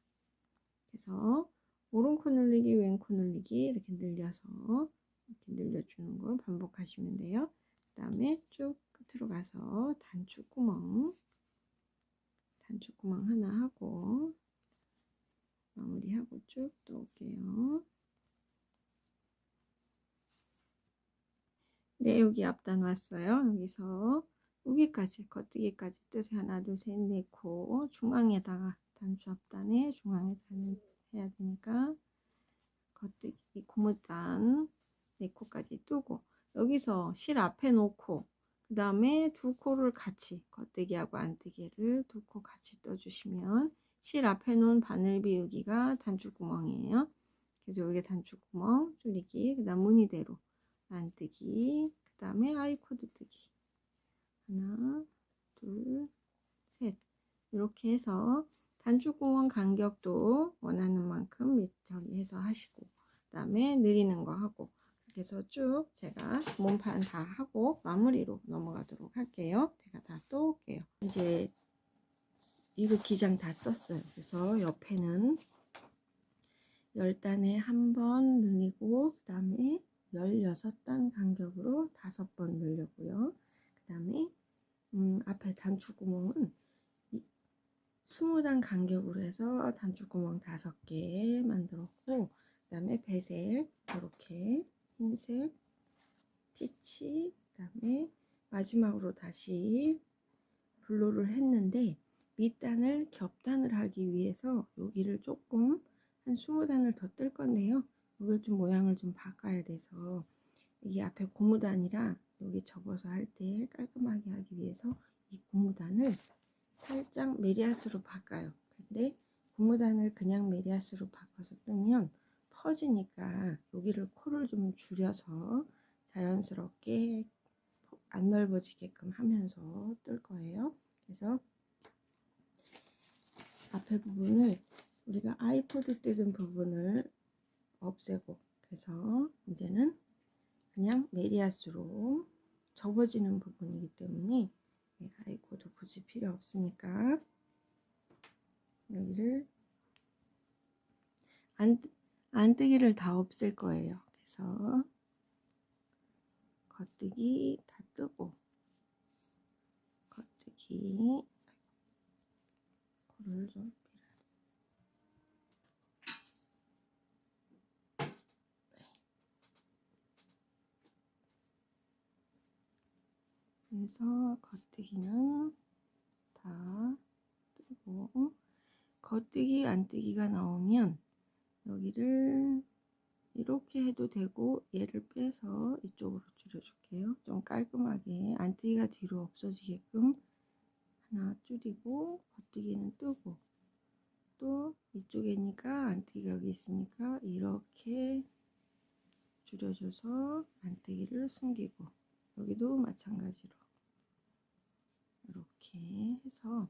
그래서 오른코 늘리기 왼코 늘리기 이렇게 늘려서 이렇게 늘려주는 걸 반복하시면 돼요. 그 다음에 쭉 끝으로 가서 단추구멍 하나 하고 마무리하고 쭉 떠올게요. 네, 여기 앞단 왔어요. 여기서 여기까지 겉뜨기까지 뜨세 하나 둘 셋 넷 코, 중앙에다가 단추 앞단에 중앙에 해야 되니까 겉뜨기 고무단 4코까지 뜨고, 여기서 실 앞에 놓고 그 다음에 2코를 같이 겉뜨기하고 안뜨기를 2코 같이 떠주시면 실 앞에 놓은 바늘 비우기가 단추구멍이에요. 그래서 여기 단추구멍 줄이기, 그 다음 무늬대로 안뜨기, 그 다음에 아이코드 뜨기 하나 둘 셋, 이렇게 해서 단추구멍 간격도 원하는 만큼 저기 해서 하시고, 그 다음에 늘리는 거 하고, 이렇게 해서 쭉 제가 몸판 다 하고 마무리로 넘어가도록 할게요. 제가 다 떠올게요. 이제 이거 기장 다 떴어요. 그래서 옆에는 10단에 한 번 늘리고, 그 다음에 16단 간격으로 5번 늘려고요. 그 다음에 앞에 단추구멍은 20단 간격으로 해서 단추구멍 5개 만들었고, 그 다음에 배색 이렇게 흰색, 피치, 그 다음에 마지막으로 다시 블루를 했는데, 밑단을 겹단을 하기 위해서 여기를 조금 한 20단을 더 뜰 건데요. 이걸 좀 모양을 좀 바꿔야 돼서, 이게 앞에 고무단이라 여기 접어서 할 때 깔끔하게 하기 위해서 이 고무단을 살짝 메리아스로 바꿔요. 근데 고무단을 그냥 메리아스로 바꿔서 뜨면 퍼지니까 여기를 코를 좀 줄여서 자연스럽게 안 넓어지게끔 하면서 뜰 거예요. 그래서 앞에 부분을 우리가 아이코드 뜨는 부분을 없애고, 그래서 이제는 그냥 메리아스로 접어지는 부분이기 때문에 아이코드 굳이 필요 없으니까 여기를 안뜨기를 다 없앨 거예요. 그래서 겉뜨기 다 뜨고, 겉뜨기 코를 좀 그래서 겉뜨기는 다 뜨고, 겉뜨기 안뜨기가 나오면 여기를 이렇게 해도 되고, 얘를 빼서 이쪽으로 줄여줄게요. 좀 깔끔하게 안뜨기가 뒤로 없어지게끔 하나 줄이고, 겉뜨기는 뜨고, 또 이쪽이니까 안뜨기가 여기 있으니까 이렇게 줄여줘서 안뜨기를 숨기고, 여기도 마찬가지로 이렇게 해서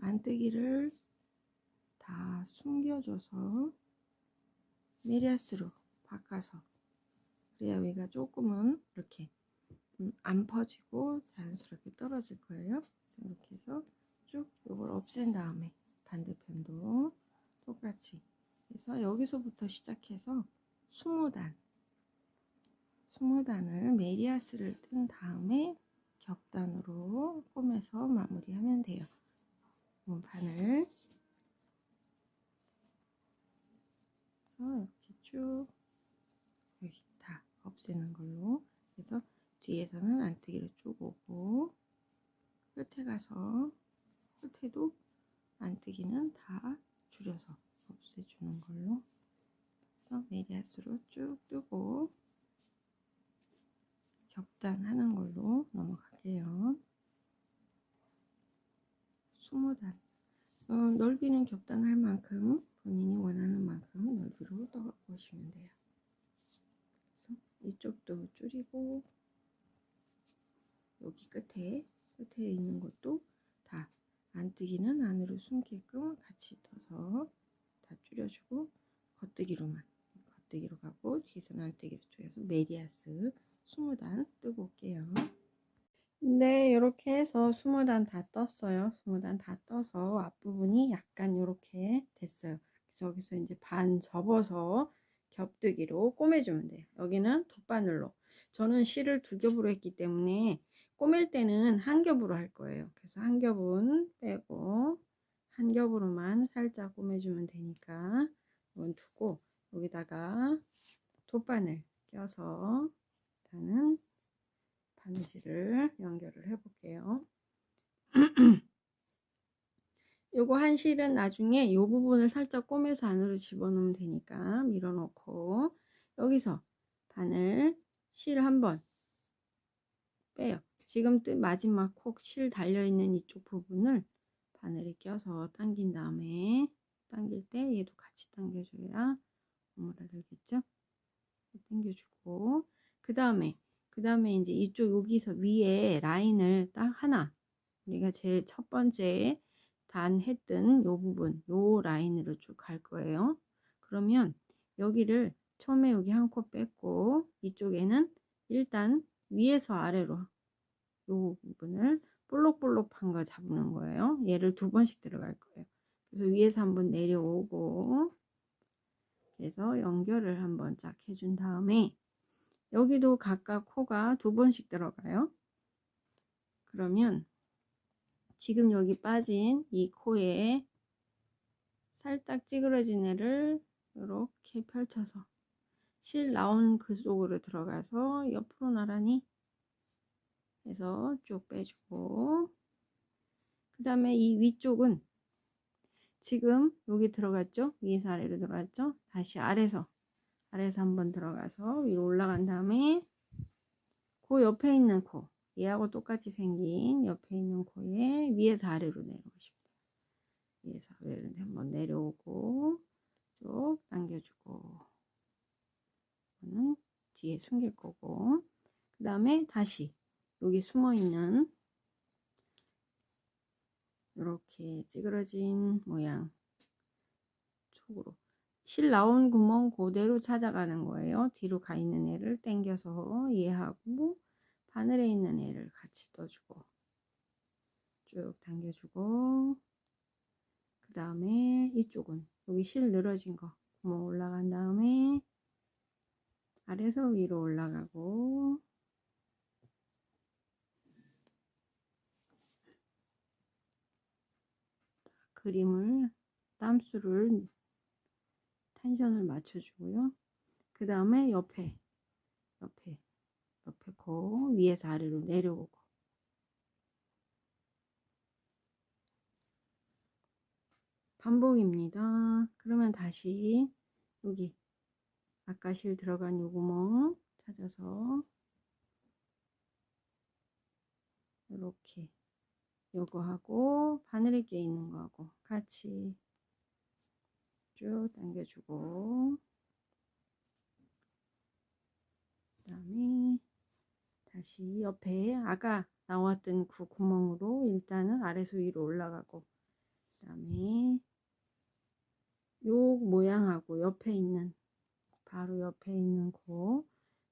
안뜨기를 다 숨겨줘서 메리아스로 바꿔서, 그래야 여기가 조금은 이렇게 안 퍼지고 자연스럽게 떨어질 거예요. 그래서 이렇게 해서 쭉 이걸 없앤 다음에 반대편도 똑같이 해서 여기서부터 시작해서 20단을 메리아스를 뜬 다음에 격단으로 꼬매서 마무리하면 돼요. 바늘 이렇게 쭉 여기 다 없애는 걸로 해서 뒤에서는 안뜨기로 쭉 오고 끝에 가서 끝에도 안뜨기는 다 줄여서 없애주는 걸로 해서 메리아스로 쭉 뜨고 격단하는 걸로 넘어갈게요. 20단 넓이는 격단할 만큼 본인이 원하는 만큼 넓이로 떠보시면 돼요. 그래서 이쪽도 줄이고 여기 끝에 있는 것도 다 안뜨기는 안으로 숨게끔 같이 떠서 다 줄여주고 겉뜨기로 가고 뒤에서는 안뜨기로 줄여서 메리아스 20단 뜨고 올게요. 네, 이렇게 해서 20단 다 떴어요. 20단 다 떠서 앞부분이 약간 이렇게 됐어요. 그래서 여기서 이제 반 접어서 겹뜨기로 꼬매주면 돼요. 여기는 두 바늘로. 저는 실을 두 겹으로 했기 때문에 꼬맬 때는 한 겹으로 할 거예요. 그래서 한 겹은 빼고 한 겹으로만 살짝 꼬매주면 되니까 이건 두고 여기다가 돗바늘 껴서 일단은 바느질을 연결을 해 볼게요. 요거 한 실은 나중에 요 부분을 살짝 꼬매서 안으로 집어넣으면 되니까 밀어 넣고 여기서 바늘 실 한번 빼요. 지금 마지막 콕 실 달려 있는 이쪽 부분을 바늘에 껴서 당긴 다음에 당길 때 얘도 같이 당겨줘야 고무를 알겠죠? 당겨주고 그 다음에 이제 이쪽 여기서 위에 라인을 딱 하나 우리가 제일 첫 번째 단 했던 요 부분 요 라인으로 쭉 갈 거예요. 그러면 여기를 처음에 여기 한 코 뺐고 이쪽에는 일단 위에서 아래로 요 부분을 볼록볼록한 거 잡는 거예요. 얘를 두 번씩 들어갈 거예요. 그래서 위에서 한번 내려오고 그래서 연결을 한번 쫙 해준 다음에 여기도 각각 코가 두 번씩 들어가요. 그러면 지금 여기 빠진 이 코에 살짝 찌그러진 애를 이렇게 펼쳐서 실 나온 그 속으로 들어가서 옆으로 나란히 해서 쭉 빼주고 그 다음에 이 위쪽은 지금 여기 들어갔죠? 위에서 아래로 들어갔죠? 다시 아래서 한번 들어가서 위로 올라간 다음에 그 옆에 있는 코 얘하고 똑같이 생긴 옆에 있는 코에 위에서 아래로 내려오시면 돼요. 위에서 아래로 한번 내려오고 쭉 당겨주고 이거는 뒤에 숨길 거고 그 다음에 다시 여기 숨어있는 이렇게 찌그러진 모양 쪽으로 실 나온 구멍 그대로 찾아가는 거예요. 뒤로 가 있는 애를 당겨서 얘하고 바늘에 있는 애를 같이 떠주고 쭉 당겨주고 그 다음에 이쪽은 여기 실 늘어진 거 구멍 올라간 다음에 아래서 위로 올라가고 그림을 땀수를 텐션을 맞춰주고요. 그 다음에 옆에 코 위에서 아래로 내려오고 반복입니다. 그러면 다시 여기 아까 실 들어간 요 구멍 찾아서 이렇게 요거하고 바늘에 끼어 있는 거하고 같이 쭉 당겨주고 그 다음에 다시 옆에 아까 나왔던 그 구멍으로 일단은 아래서 위로 올라가고 그 다음에 요 모양하고 옆에 있는 바로 옆에 있는 거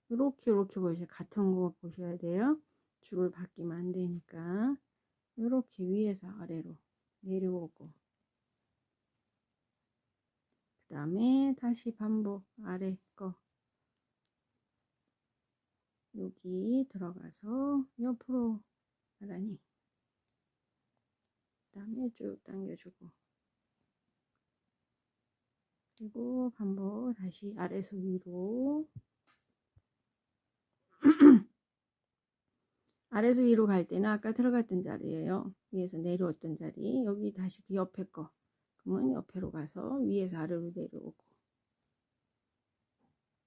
이렇게 보셔야 같은 거 보셔야 돼요. 줄을 바뀌면 안 되니까 이렇게 위에서 아래로 내려오고, 그 다음에 다시 반복 아래 거 여기 들어가서 옆으로 나란히, 그 다음에 쭉 당겨주고, 그리고 반복 다시 아래에서 위로 아래에서 위로 갈 때는 아까 들어갔던 자리예요. 위에서 내려왔던 자리, 여기 다시 그 옆에 거, 그러면 옆으로 가서 위에서 아래로 내려오고,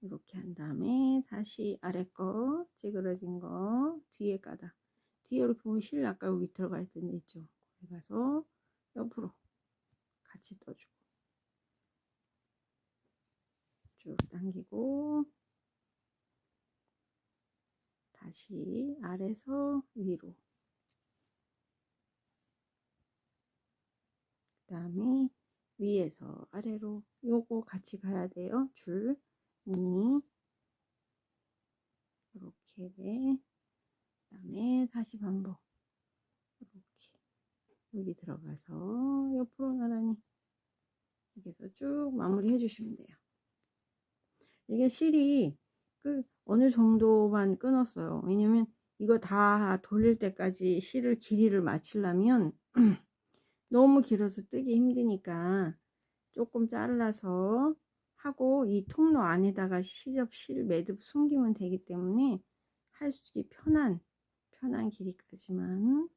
이렇게 한 다음에 다시 아래 거 찌그러진 거 뒤에 가다, 뒤에 이렇게 보면 실 아까 여기 들어가 있던 데 있죠. 거기 가서 옆으로 같이 떠주고 쭉 당기고, 다시 아래에서 위로, 그 다음에 위에서 아래로, 요거 같이 가야 돼요. 줄 무늬 이렇게, 그 다음에 다시 반복, 이렇게 여기 들어가서 옆으로 나란히 이렇게 해서 쭉 마무리 해주시면 돼요. 이게 실이 어느 정도만 끊었어요. 왜냐면 이거 다 돌릴 때까지 실을 길이를 맞추려면 너무 길어서 뜨기 힘드니까 조금 잘라서 하고, 이 통로 안에다가 시접 실 매듭 숨기면 되기 때문에 할 수 있게 편한 길이까지만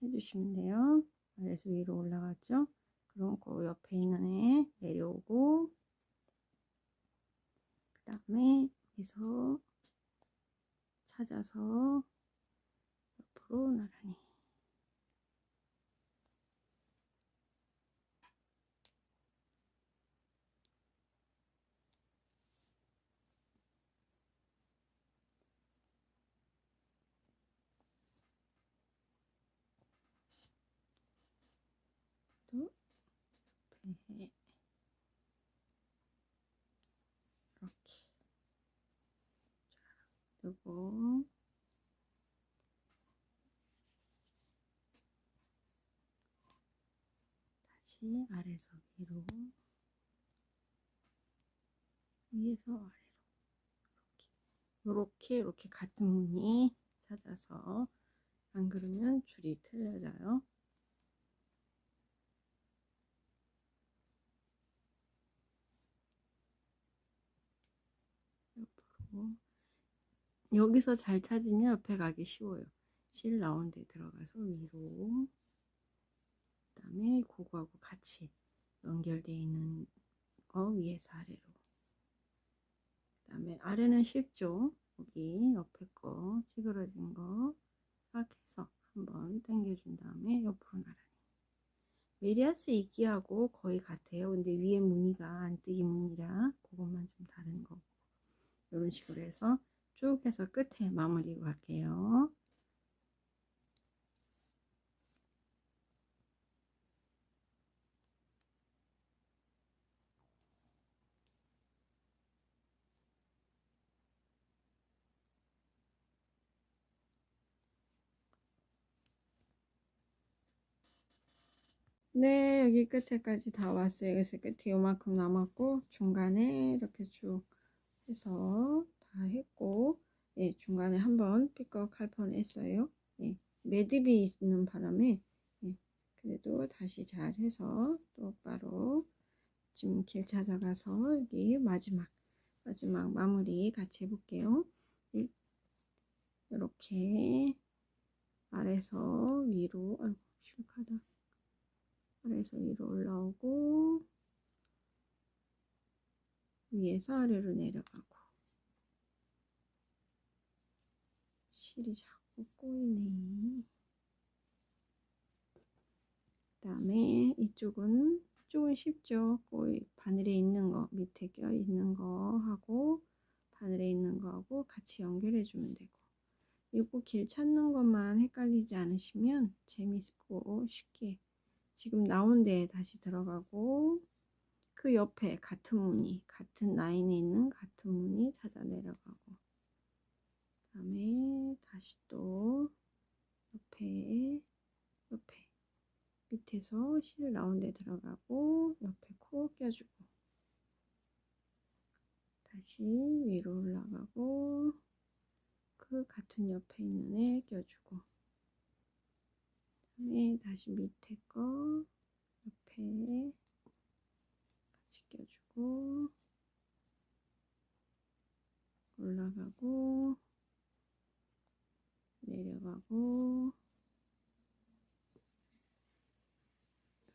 해주시면 돼요. 아래에서 위로 올라갔죠. 그럼 그 옆에 있는 애 내려오고, 그 다음에 여기서 찾아서 옆으로 나란히, 또 배, 이렇게 두고, 다시 아래에서 위로, 위에서 아래로, 이렇게 같은 무늬 찾아서, 안 그러면 줄이 틀려져요. 옆으로, 여기서 잘 찾으면 옆에 가기 쉬워요. 실 나온 데 들어가서 위로, 그 다음에 그거하고 같이 연결되어 있는 거 위에서 아래로, 그 다음에 아래는 쉽죠. 여기 옆에 거 찌그러진 거 싹 해서 한번 당겨준 다음에 옆으로 나란히. 메리아스 이끼하고 거의 같아요. 근데 위에 무늬가 안뜨기 무늬라 그것만 좀 다른 거고, 이런 식으로 해서 쭉 해서 끝에 마무리로 갈게요. 네, 여기 끝에까지 다 왔어요. 그래서 끝에 요만큼 남았고, 중간에 이렇게 쭉 해서 다 했고, 예, 중간에 한번 삐걱할 뻔했어요. 예, 매듭이 있는 바람에, 예, 그래도 다시 잘 해서 똑바로 지금 길 찾아가서 여기 마지막 마무리 같이 해볼게요. 이렇게 아래서 위로, 아이고 실하다, 아래에서 위로 올라오고, 위에서 아래로 내려가고, 실이 자꾸 꼬이네. 그 다음에 이쪽은 쉽죠. 바늘에 있는 거, 밑에 껴 있는 거 하고 바늘에 있는 거 하고 같이 연결해 주면 되고, 이거 길 찾는 것만 헷갈리지 않으시면 재밌고 쉽게, 지금 나온 데에 다시 들어가고, 그 옆에 같은 무늬, 같은 라인에 있는 같은 무늬 찾아 내려가고, 그 다음에 다시 또 옆에 밑에서 실 라운드에 들어가고 옆에 코 껴주고 다시 위로 올라가고 그 같은 옆에 있는 애 껴주고 그다음에 다시 밑에 거 옆에 같이 껴주고 올라가고 내려가고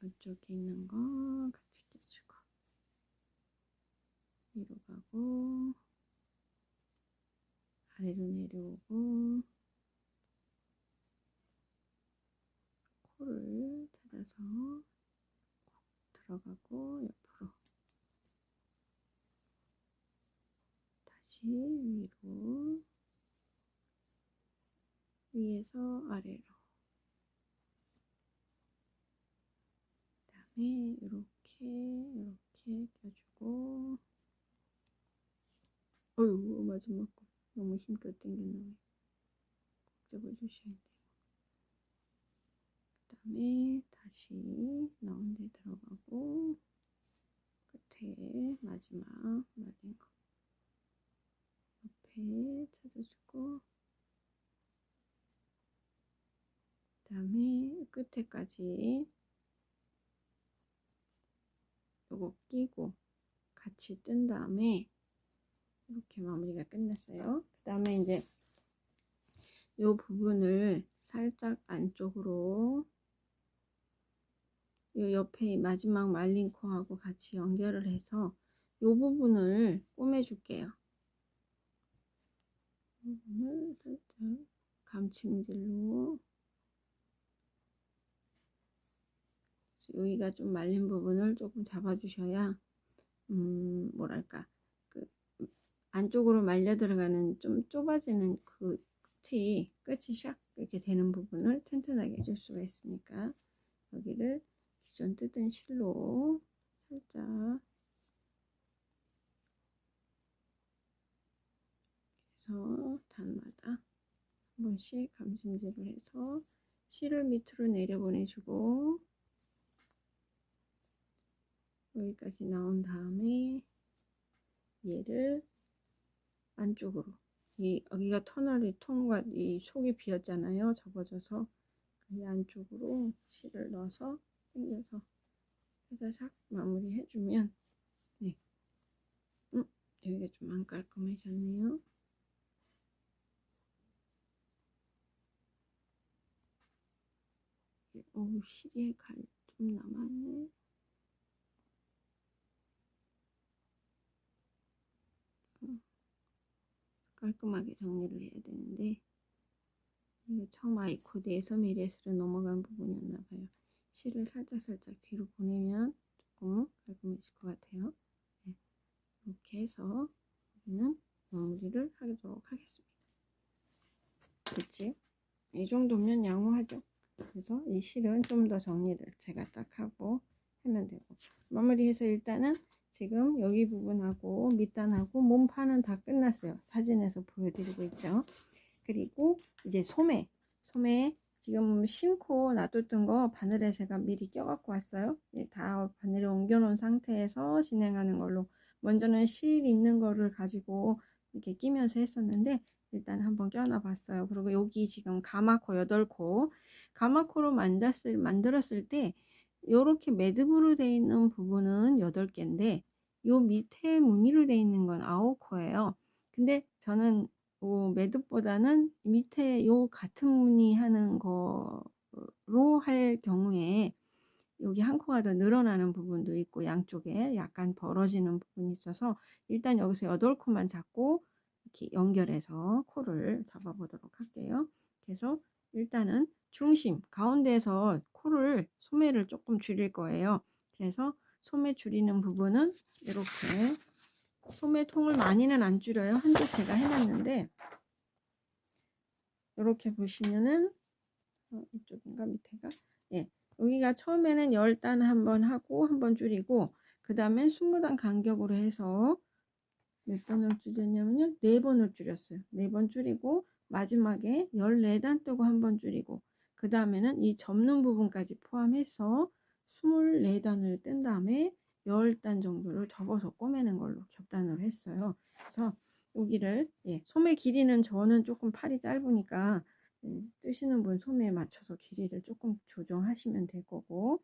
이쪽에 있는 거 같이 껴주고 위로 가고 아래로 내려오고 코를 찾아서 들어가고 옆으로 다시 위로 위에서 아래로 그 다음에 이렇게 껴주고 어휴 마지막 거 너무 힘껏 당겼나봐요. 꼭 잡아주셔야 돼요. 그 다음에 다시 라운드에 들어가고 끝에 마지막 말린 거 옆에 찾아주고 그 다음에 끝에까지 요거 끼고 같이 뜬 다음에 이렇게 마무리가 끝났어요. 그 다음에 이제 요 부분을 살짝 안쪽으로 요 옆에 마지막 말린 코하고 같이 연결을 해서 요 부분을 꼬매 줄게요. 부분을 살짝 감침질로 여기가 좀 말린 부분을 조금 잡아 주셔야 뭐랄까 그 안쪽으로 말려 들어가는 좀 좁아지는 그 끝이 샥 이렇게 되는 부분을 튼튼하게 해줄 수가 있으니까 여기를 기존 뜯은 실로 살짝 해서 단마다 한 번씩 감심질을 해서 실을 밑으로 내려보내주고 여기까지 나온 다음에 얘를 안쪽으로 여기가 터널이 통과 이 속이 비었잖아요. 접어져서 이 안쪽으로 실을 넣어서 당겨서 살짝 마무리 해주면 네. 여기가 좀 안 깔끔해졌네요. 어우 실에 갈 좀 남았네. 깔끔하게 정리를 해야 되는데 이게 처음 아이코드에서 메리스로 넘어간 부분이었나봐요. 실을 살짝 뒤로 보내면 조금 깔끔해질 것 같아요. 네. 이렇게 해서 우리는 마무리를 하도록 하겠습니다. 됐지? 이 정도면 양호하죠? 그래서 이 실은 좀 더 정리를 제가 딱 하고 하면 되고 마무리해서 일단은 지금 여기 부분하고 밑단하고 몸판은 다 끝났어요. 사진에서 보여드리고 있죠. 그리고 이제 소매 지금 심고 놔뒀던 거 바늘에 제가 미리 껴갖고 왔어요. 다 바늘에 옮겨 놓은 상태에서 진행하는 걸로 먼저는 실 있는 거를 가지고 이렇게 끼면서 했었는데 일단 한번 껴놔 봤어요. 그리고 여기 지금 가마코 8코 가마코로 만들었을 때 이렇게 매듭으로 되어 있는 부분은 8개인데 요 밑에 무늬로 되어 있는 건 9코예요. 근데 저는 매듭보다는 밑에 요 같은 무늬 하는 거로 할 경우에 여기 한 코가 더 늘어나는 부분도 있고 양쪽에 약간 벌어지는 부분이 있어서 일단 여기서 8코만 잡고 이렇게 연결해서 코를 잡아 보도록 할게요. 그래서 일단은 중심 가운데에서 코를 소매를 조금 줄일 거예요. 그래서 소매 줄이는 부분은 이렇게 소매통을 많이는 안 줄여요. 한쪽 제가 해놨는데 이렇게 보시면은 이쪽인가 밑에가 여기가 처음에는 10단 한번 하고 한번 줄이고 그 다음에 20단 간격으로 해서 몇 번을 줄였냐면요 4번을 줄였어요. 4번 줄이고 마지막에 14단 뜨고 한번 줄이고 그 다음에는 이 접는 부분까지 포함해서 24단을 뜬 다음에 10단 정도를 접어서 꼬매는 걸로 겹단으로 했어요. 그래서 여기를 소매 길이는 저는 조금 팔이 짧으니까 뜨시는 분 소매에 맞춰서 길이를 조금 조정하시면 될 거고,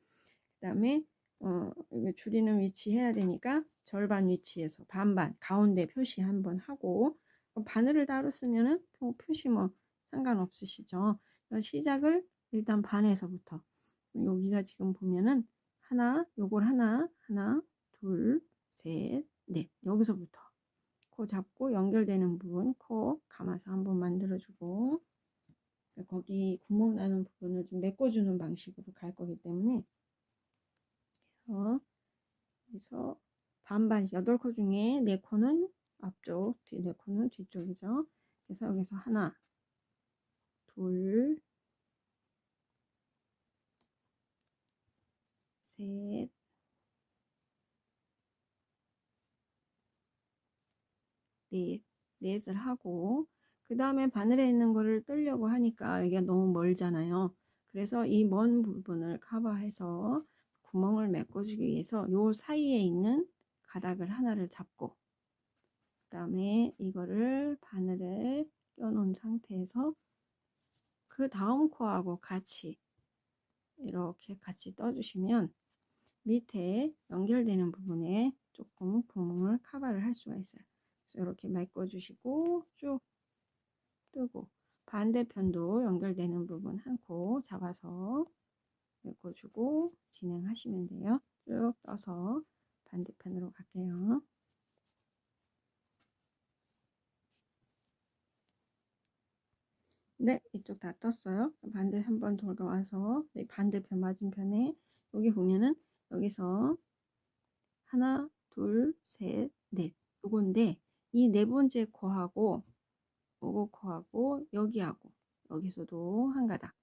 그 다음에 이거 줄이는 위치 해야 되니까 절반 위치에서 반반 가운데 표시 한번 하고, 바늘을 따로 쓰면은 표시 뭐 상관없으시죠. 시작을 일단 반에서부터, 여기가 지금 보면은 하나, 요걸 하나, 둘, 셋, 넷, 여기서부터 코 잡고 연결되는 부분 코 감아서 한번 만들어주고, 거기 구멍 나는 부분을 좀 메꿔주는 방식으로 갈 거기 때문에, 그래서 반반 8코 중에 4코는 앞쪽, 4코는 뒤쪽이죠. 그래서 여기서 하나, 둘, 셋, 넷을 하고, 그 다음에 바늘에 있는 거를 뜨려고 하니까 이게 너무 멀잖아요. 그래서 이 먼 부분을 커버해서 구멍을 메꿔주기 위해서 요 사이에 있는 가닥을 하나를 잡고, 그 다음에 이거를 바늘에 껴놓은 상태에서 그 다음 코하고 같이 이렇게 같이 떠주시면 밑에 연결되는 부분에 조금 구멍을 커버를 할 수가 있어요. 그래서 이렇게 메꿔주시고 쭉 뜨고, 반대편도 연결되는 부분 한 코 잡아서 메꿔주고 진행하시면 돼요. 쭉 떠서 반대편으로 갈게요. 네, 이쪽 다 떴어요. 반대 한번 돌아와서 반대편 맞은편에 여기 보면은 여기서 하나, 둘, 셋, 넷 요건데, 이 네 번째 코하고 요거 코하고 여기하고 여기서도 한 가닥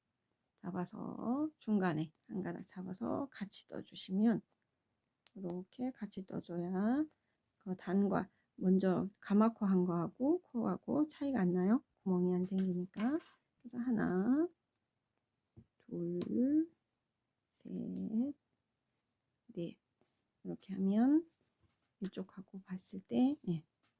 잡아서 중간에 한 가닥 잡아서 같이 떠주시면, 이렇게 같이 떠줘야 그 단과 먼저 가마코 한 거하고 코하고 차이가 안 나요. 구멍이 안 생기니까. 그래서 하나, 둘, 셋, 넷 이렇게 하면 이쪽하고 봤을 때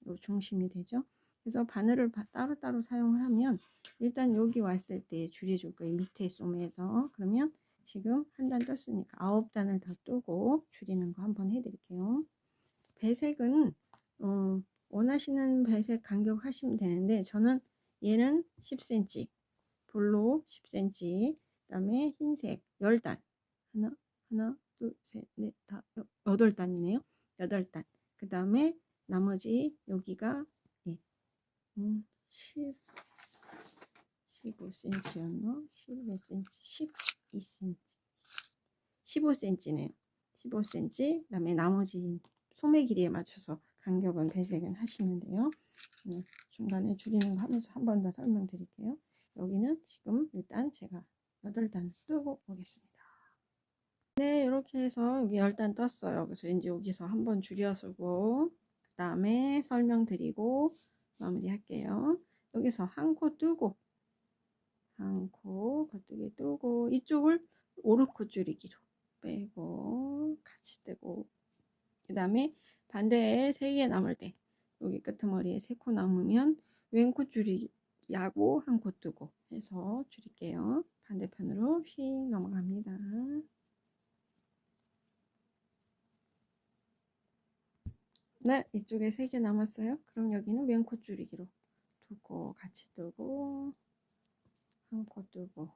요 중심이 되죠. 그래서 바늘을 따로따로 사용을 하면 일단 여기 왔을 때 줄여줄 거예요. 밑에 소매에서. 그러면 지금 한 단 떴으니까 9단을 더 뜨고 줄이는 거 한번 해드릴게요. 배색은 원하시는 배색 간격 하시면 되는데, 저는 얘는 10cm, 블루 10cm, 그 다음에 흰색 10단, 하나, 둘, 셋, 넷, 다, 8단이네요. 8단. 그 다음에 나머지 여기가 10, 15cm였나? 10몇 cm? 12cm. 15cm네요. 15cm. 그 다음에 나머지 소매 길이에 맞춰서 간격은 배색은 하시면 돼요. 중간에 줄이는 거 하면서 한 번 더 설명드릴게요. 여기는 지금 일단 제가 8단 뜨고 오겠습니다. 네, 이렇게 해서 여기 10단 떴어요. 그래서 이제 여기서 한번 줄여주고 그 다음에 설명드리고 마무리 할게요. 여기서 한 코 뜨고 한 코 거뜨기 뜨고 이쪽을 오르코 줄이기로 빼고 같이 뜨고, 그 다음에 반대에 3개 남을 때 여기 끄트머리에 3코 남으면 왼코 줄이기하고 한 코 뜨고 해서 줄일게요. 반대편으로 휙 넘어갑니다. 네, 이쪽에 3개 남았어요. 그럼 여기는 왼코 줄이기로 2코 같이 뜨고 한 코 뜨고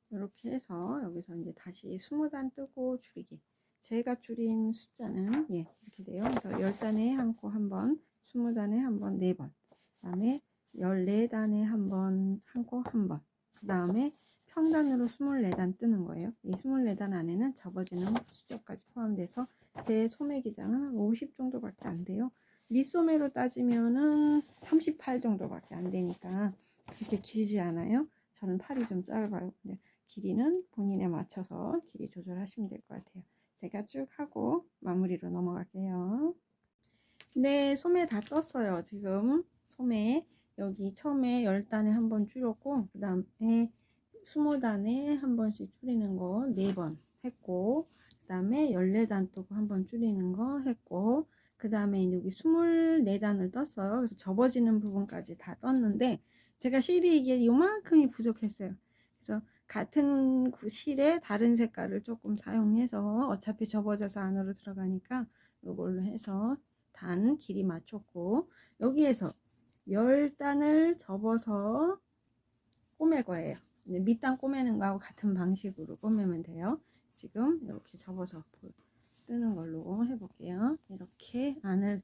이렇게 해서 여기서 이제 다시 20단 뜨고 줄이기. 제가 줄인 숫자는 이렇게 돼요. 그래서 10단에 한 코 한 번, 20단에 한 번, 4번, 그 다음에 14단에 한 번, 한 코 한 번, 그 다음에 평단으로 24단 뜨는 거예요. 이 24단 안에는 접어지는 수저까지 포함돼서 제 소매 기장은 50 정도밖에 안 돼요. 밑소매로 따지면은 38 정도밖에 안 되니까 그렇게 길지 않아요. 저는 팔이 좀 짧아요. 근데 길이는 본인에 맞춰서 길이 조절하시면 될 것 같아요. 제가 쭉 하고 마무리로 넘어갈게요. 네, 소매 다 떴어요. 지금 소매 여기 처음에 10단에 한번 줄였고, 그 다음에 20단에 한 번씩 줄이는 거 4번 했고, 그 다음에 14단 또 한 번 줄이는 거 했고, 그 다음에 여기 24단을 떴어요. 그래서 접어지는 부분까지 다 떴는데 제가 실이 이게 요만큼이 부족했어요. 그래서 같은 실에 다른 색깔을 조금 사용해서 어차피 접어져서 안으로 들어가니까 이걸로 해서 단 길이 맞췄고, 여기에서 10단을 접어서 꼬맬 거예요. 밑단 꼬매는 거하고 같은 방식으로 꼬매면 돼요. 지금 이렇게 접어서 뜨는 걸로 해볼게요. 이렇게 안을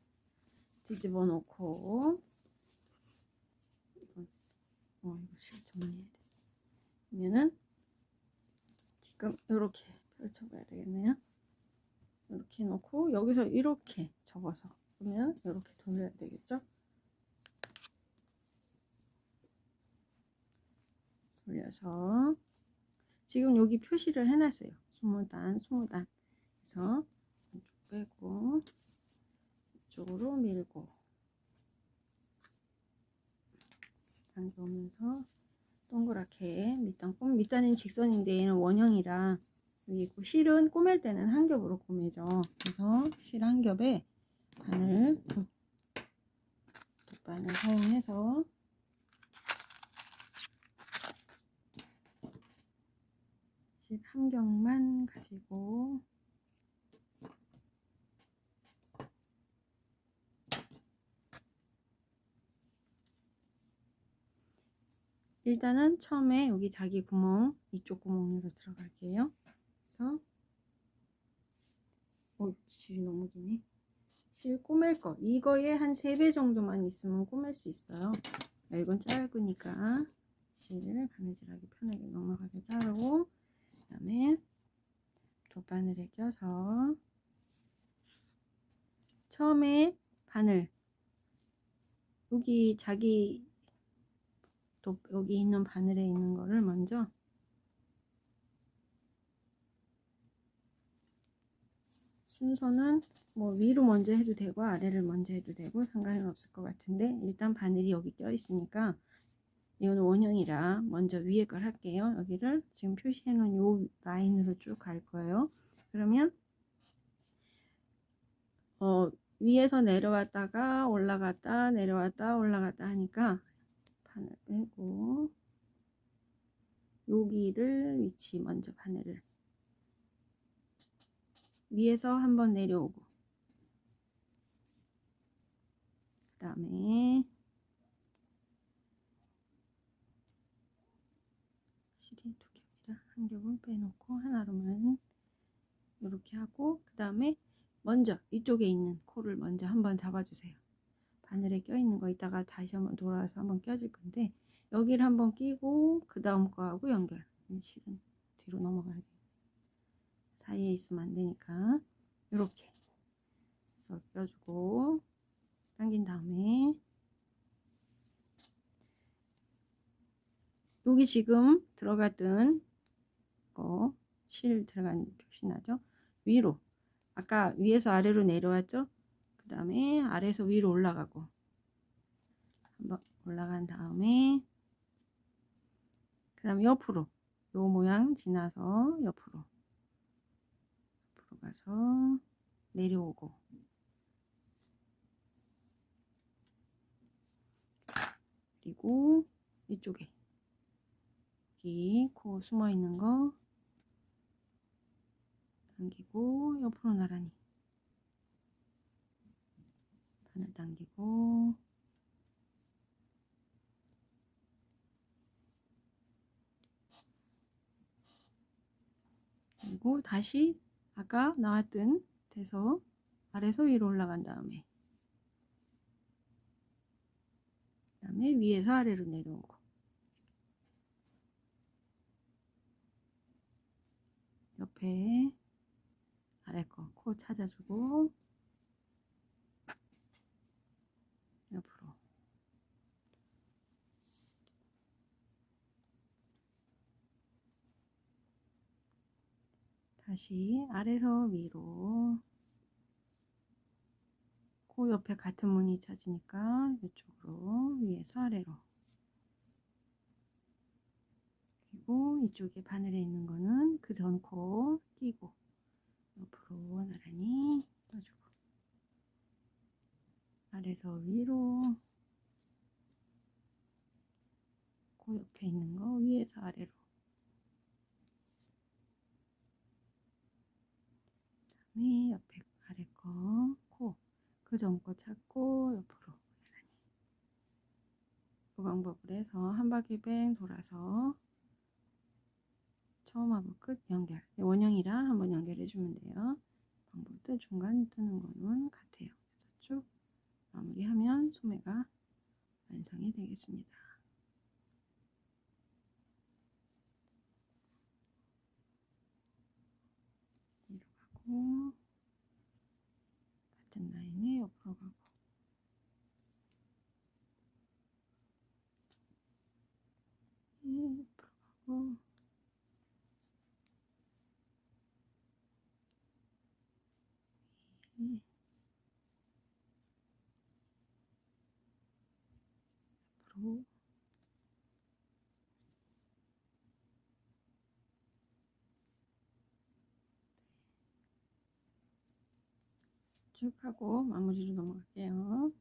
뒤집어 놓고, 이거 실 정리해야 돼. 그러면은 지금 이렇게 펼쳐봐야 되겠네요. 이렇게 놓고 여기서 이렇게 접어서 그러면 이렇게 돌려야 되겠죠? 돌려서 지금 여기 표시를 해놨어요. 20단, 20단. 그래서 이쪽 빼고 이쪽으로 밀고 당겨오면서 동그랗게 밑단은 직선인데 얘는 원형이라 여기 있고, 실은 꼬맬 때는 한 겹으로 꼬매죠. 그래서 실 한 겹에 바늘 두 바늘 사용해서 실 한 겹만 가지고 일단은 처음에 여기 자기 구멍, 이쪽 구멍으로 들어갈게요. 그래서 실 너무 기네. 실 꼬맬 거 이거에 한 3배 정도만 있으면 꼬맬 수 있어요. 이건 짧으니까 실을 바느질하기 편하게 넉넉하게 자르고, 그 다음에 돗바늘에 껴서 처음에 바늘 여기 자기 여기 있는 바늘에 있는 거를 먼저 순서는 뭐 위로 먼저 해도 되고 아래를 먼저 해도 되고 상관은 없을 것 같은데, 일단 바늘이 여기 껴 있으니까 이거는 원형이라 먼저 위에 걸 할게요. 여기를 지금 표시해 놓은 요 라인으로 쭉 갈 거예요. 그러면 위에서 내려왔다가 올라갔다 내려왔다 올라갔다 하니까 바늘 빼고 여기를 위치 먼저 바늘을 위에서 한번 내려오고, 그 다음에 실이 2겹이라 한 겹은 빼놓고 하나로만 이렇게 하고, 그 다음에 먼저 이쪽에 있는 코를 먼저 한번 잡아주세요. 바늘에 껴있는 거 이따가 다시 한번 돌아와서 한번 껴줄 건데 여기를 한번 끼고 그 다음 거하고 연결. 실은 뒤로 넘어가야 돼요. 사이에 있으면 안 되니까 이렇게 해서 껴주고 당긴 다음에 여기 지금 들어갔던 거 실 들어간 표시 나죠? 위로, 아까 위에서 아래로 내려왔죠? 그 다음에 아래에서 위로 올라가고 한번 올라간 다음에 그 다음에 옆으로 요 모양 지나서 옆으로 가서 내려오고, 그리고 이쪽에 여기 코 숨어 있는 거 당기고 옆으로 나란히 바늘 당기고 그리고 다시 아까 나왔던 데서 아래서 위로 올라간 다음에 그 다음에 위에서 아래로 내려오고 옆에 아래 거 코 찾아주고 옆으로 다시 아래서 위로 코 옆에 같은 무늬 찾으니까 이쪽으로 위에서 아래로, 그리고 이쪽에 바늘에 있는 거는 그 전 코 끼고 옆으로 나란히 떠주고 아래에서 위로 그 옆에 있는 거 위에서 아래로 그다음에 옆에 아래 거 코 그 전 거 찾고 옆으로 나란히 그 방법을 해서 한 바퀴 뱅 돌아서 처음하고 끝 연결 원형이랑 한번 연결해 주면 돼요. 방법도 중간 뜨는 거는 같아요. 그래서 쭉 마무리하면 소매가 완성이 되겠습니다. 뒤로 가고 같은 라인에 옆으로 가고 옆으로 가고 옆으로 쭉 하고 마무리로 넘어갈게요.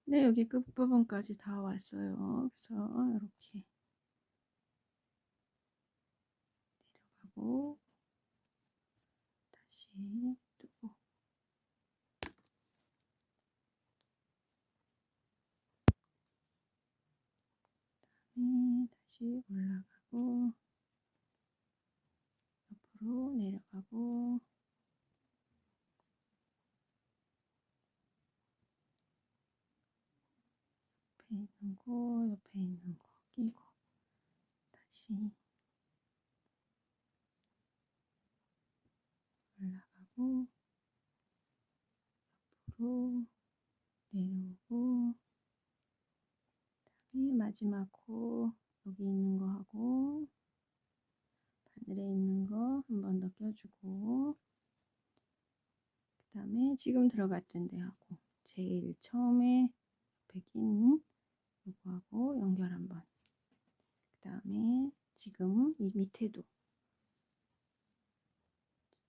네, 여기 끝부분까지 다 왔어요. 그래서 이렇게 내려가고 다시 뜨고 다시 올라가고 옆으로 내려가고 옆에 있는 거 끼고 다시 올라가고 옆으로 내려오고 그다음에 마지막 코 여기 있는 거 하고 바늘에 있는 거 한 번 더 껴주고 그 다음에 지금 들어갔던 데 하고 제일 처음에 옆에 낀 요거하고 연결 한번 그 다음에 지금 이 밑에도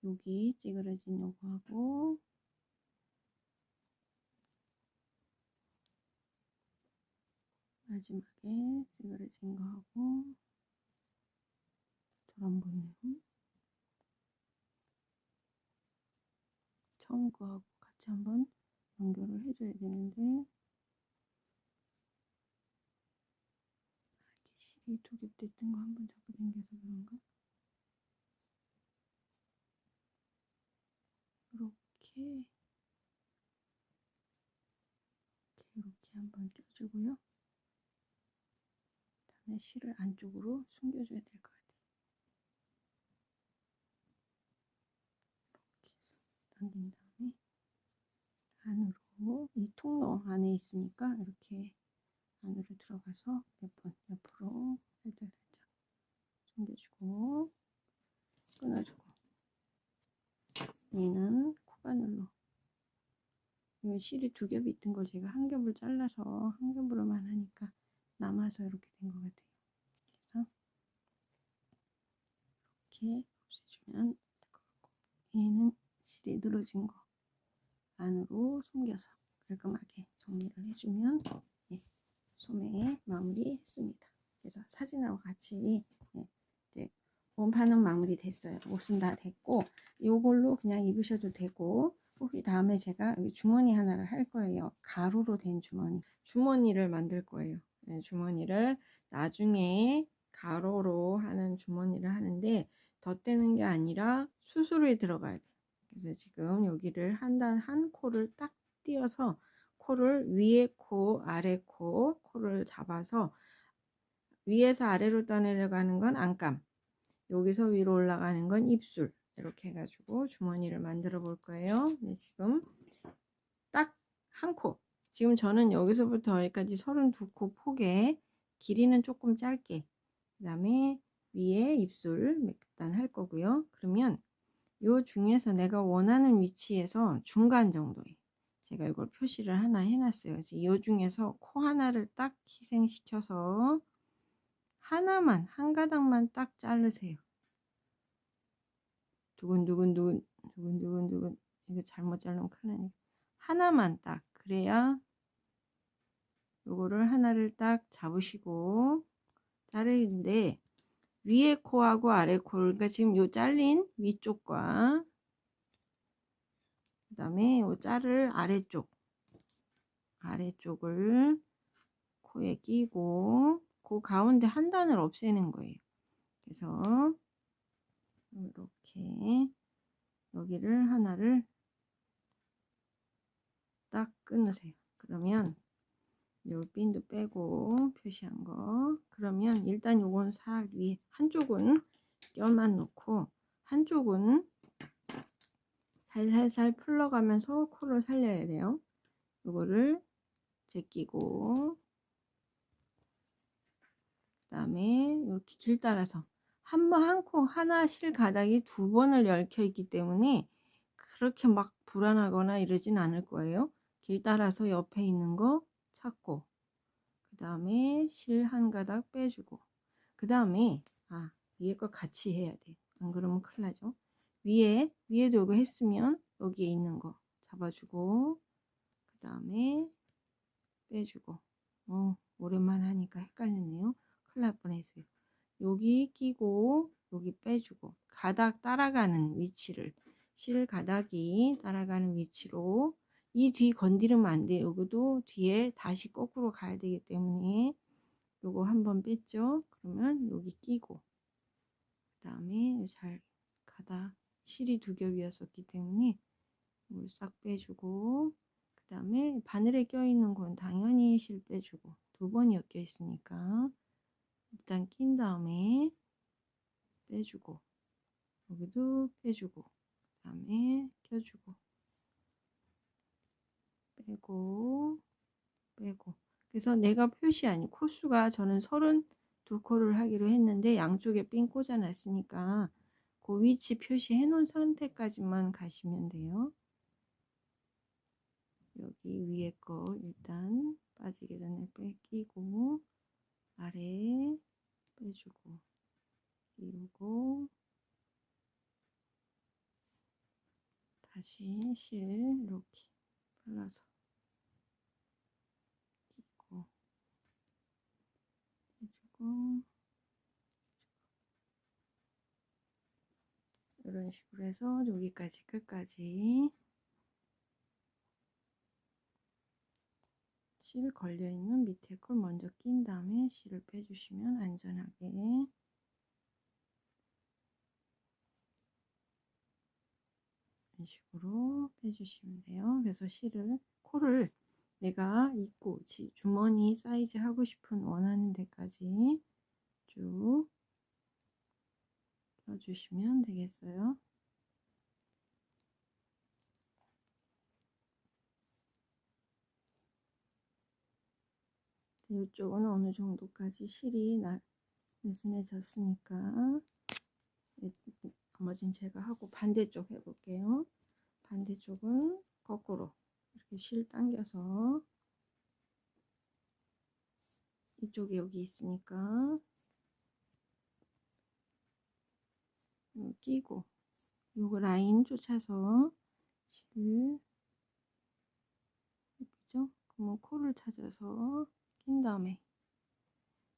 여기 찌그러진 요거하고 마지막에 찌그러진 거하고 저런 보이네요. 처음 거하고 같이 한번 연결을 해줘야 되는데 실이 두 겹됐던 거 한번 잡고 당겨서 그런가? 이렇게 한번 껴주고요. 그다음에 실을 안쪽으로 숨겨줘야 될 것 같아요. 이렇게 해서 당긴 다음에 안으로 이 통로 안에 있으니까 이렇게 안으로 들어가서 몇 번 옆으로 살짝 숨겨주고 끊어주고 얘는 코바늘로 이 실이 두 겹이 있던 걸 제가 한 겹을 잘라서 한 겹으로만 하니까 남아서 이렇게 된 것 같아요. 그래서 이렇게 없애주면 될 것 같고 얘는 실이 늘어진 거 안으로 숨겨서 깔끔하게 정리를 해주면 예, 소매 마무리 했습니다. 그래서 사진하고 같이 예, 이제 원판은 마무리 됐어요. 옷은 다 됐고 이걸로 그냥 입으셔도 되고 혹시 다음에 제가 여기 주머니 하나를 할 거예요. 가로로 된 주머니를 만들 거예요. 예, 주머니를 나중에 가로로 하는 주머니를 하는데 덧대는 게 아니라 수술이 들어가야 돼요. 그래서 지금 여기를 한 코를 딱 띄어서 코를 위에 코, 아래 코, 코를 잡아서 위에서 아래로 떠내려가는 건 안감, 여기서 위로 올라가는 건 입술, 이렇게 해가지고 주머니를 만들어 볼 거예요. 네, 지금 딱 한 코. 지금 저는 여기서부터 여기까지 32코 폭에 길이는 조금 짧게 그 다음에 위에 입술 몇 단 할 거고요. 그러면 요 중에서 내가 원하는 위치에서 중간 정도에 제가 이걸 표시를 하나 해놨어요. 그래서 요 중에서 코 하나를 딱 희생시켜서 하나만, 한 가닥만 딱 자르세요. 두근두근두근, 두근두근두근. 이거 잘못 자르면 큰일 나네. 하나만 딱. 그래야 요거를 하나를 딱 잡으시고 자르는데 위에 코하고 아래 코를, 그러니까 지금 요 잘린 위쪽과 그 다음에 요 자를 아래쪽을 코에 끼고 그 가운데 한 단을 없애는 거예요. 그래서 이렇게 여기를 하나를 딱 끊으세요. 그러면 요 핀도 빼고 표시한 거. 그러면 일단 요건 살 위에 한쪽은 껴만 놓고 한쪽은 살살살 풀러가면서 코를 살려야 돼요. 요거를 제끼고 그 다음에 이렇게 길 따라서 한 번 한 코 하나 실 가닥이 두 번을 얽혀 있기 때문에 그렇게 막 불안하거나 이러진 않을 거예요. 길 따라서 옆에 있는 거 찾고 그 다음에 실 한 가닥 빼주고 그 다음에 위에 거 같이 해야 돼. 안 그러면 큰일 나죠. 위에도 이거 했으면 여기에 있는 거 잡아주고 그 다음에 빼주고 오랜만에 하니까 헷갈렸네요. 큰일 날 뻔했어요. 여기 끼고 여기 빼주고 가닥 따라가는 위치를 실 가닥이 따라가는 위치로 이 뒤 건드리면 안 돼요. 여기도 뒤에 다시 거꾸로 가야 되기 때문에 요거 한번 뺐죠. 그러면 여기 끼고 그 다음에 잘 가닥 실이 두 겹이었었기 때문에 이걸 싹 빼주고 그 다음에 바늘에 껴있는 건 당연히 실 빼주고 두 번이 엮여 있으니까 일단 낀 다음에 빼주고 여기도 빼주고 그 다음에 껴주고 빼고 그래서 내가 표시 아니 코수가 저는 32코를 하기로 했는데 양쪽에 핀 꽂아 놨으니까 그 위치 표시해 놓은 상태까지만 가시면 돼요. 여기 위에 거 일단 빠지기 전에 끼고 아래 빼주고 끼우고 다시 실 이렇게 발라서 끼고 해주고 이런 식으로 해서 여기까지 끝까지 실 걸려있는 밑에 걸 먼저 낀 다음에 실을 빼주시면 안전하게 이런 식으로 빼주시면 돼요. 그래서 코를 내가 입고 주머니 사이즈 하고 싶은 원하는 데까지 쭉 껴주시면 되겠어요. 이쪽은 어느 정도까지 실이 느슨해졌으니까 나머지는 제가 하고 반대쪽 해볼게요. 반대쪽은 거꾸로 이렇게 실 당겨서 이쪽에 여기 있으니까 끼고 요거 라인 쫓아서 실 그죠? 그러면 코를 찾아서 낀 다음에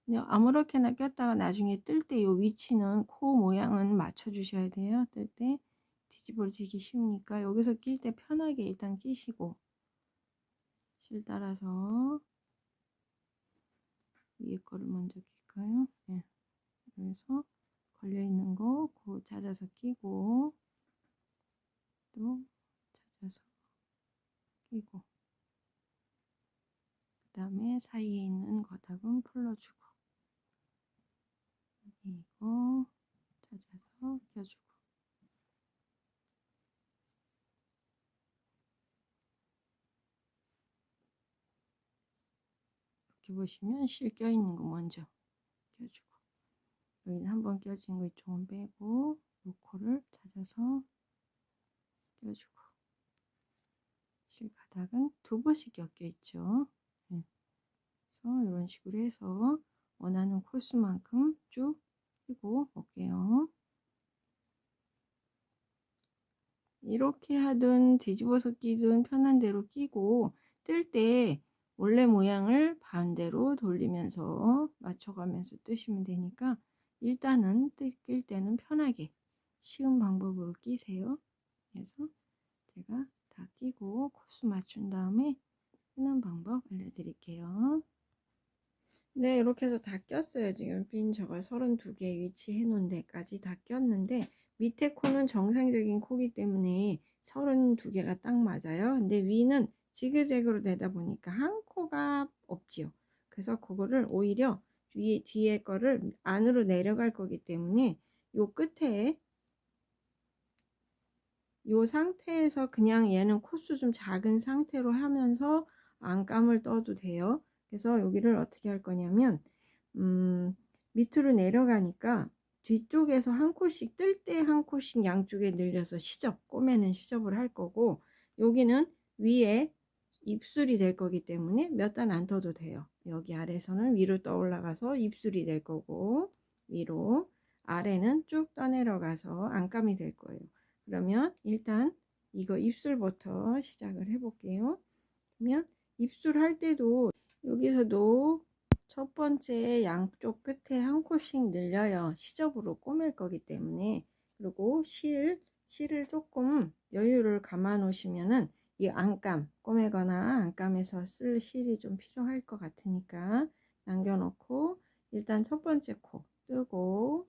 그냥 아무렇게나 꼈다가 나중에 뜰 때 요 위치는 코 모양은 맞춰 주셔야 돼요. 뜰 때 뒤집어지기 쉬우니까 여기서 낄 때 편하게 일단 끼시고 실 따라서 위에 거를 먼저 낄까요? 네. 그래서 걸려있는 거 그 찾아서 끼고 또 찾아서 끼고 그 다음에 사이에 있는 가닥은 풀러주고 이거 찾아서 껴주고 이렇게 보시면 실 껴있는 거 먼저 껴주고 여기 한번 껴진 거 이쪽은 빼고 요 코를 찾아서 껴주고, 실 가닥은 2번씩 엮여 있죠. 네. 그래서 이런 식으로 해서 원하는 코스만큼 쭉 끼고 올게요. 이렇게 하든 뒤집어서 끼든 편한 대로 끼고, 뜰 때 원래 모양을 반대로 돌리면서 맞춰가면서 뜨시면 되니까 일단은 낄 때는 편하게 쉬운 방법으로 끼세요. 그래서 제가 다 끼고 코스 맞춘 다음에 뜨는 방법 알려드릴게요. 네, 이렇게 해서 다 꼈어요. 지금 핀 저가 32개 위치해 놓은 데까지 다 꼈는데, 밑에 코는 정상적인 코기 때문에 32개가 딱 맞아요. 근데 위는 지그재그로 되다 보니까 한 코가 없지요. 그래서 그거를 오히려 뒤에 거를 안으로 내려갈 거기 때문에 요 끝에 요 상태에서 그냥 얘는 코수 좀 작은 상태로 하면서 안감을 떠도 돼요. 그래서 여기를 어떻게 할 거냐면 밑으로 내려가니까 뒤쪽에서 한 코씩 뜰 때 한 코씩 양쪽에 늘려서 시접 꼬매는 시접을 할 거고, 여기는 위에 입술이 될 거기 때문에 몇 단 안 떠도 돼요. 여기 아래에서는 위로 떠 올라가서 입술이 될 거고, 위로 아래는 쭉 떠내려가서 안감이 될 거예요. 그러면 일단 이거 입술부터 시작을 해 볼게요. 그러면 입술 할 때도 여기서도 첫 번째 양쪽 끝에 한 코씩 늘려요. 시접으로 꼬맬 거기 때문에. 그리고 실을 조금 여유를 감아 놓으시면은 이 안감 꼬매거나 안감에서 쓸 실이 좀 필요할 것 같으니까 남겨 놓고, 일단 첫 번째 코 뜨고,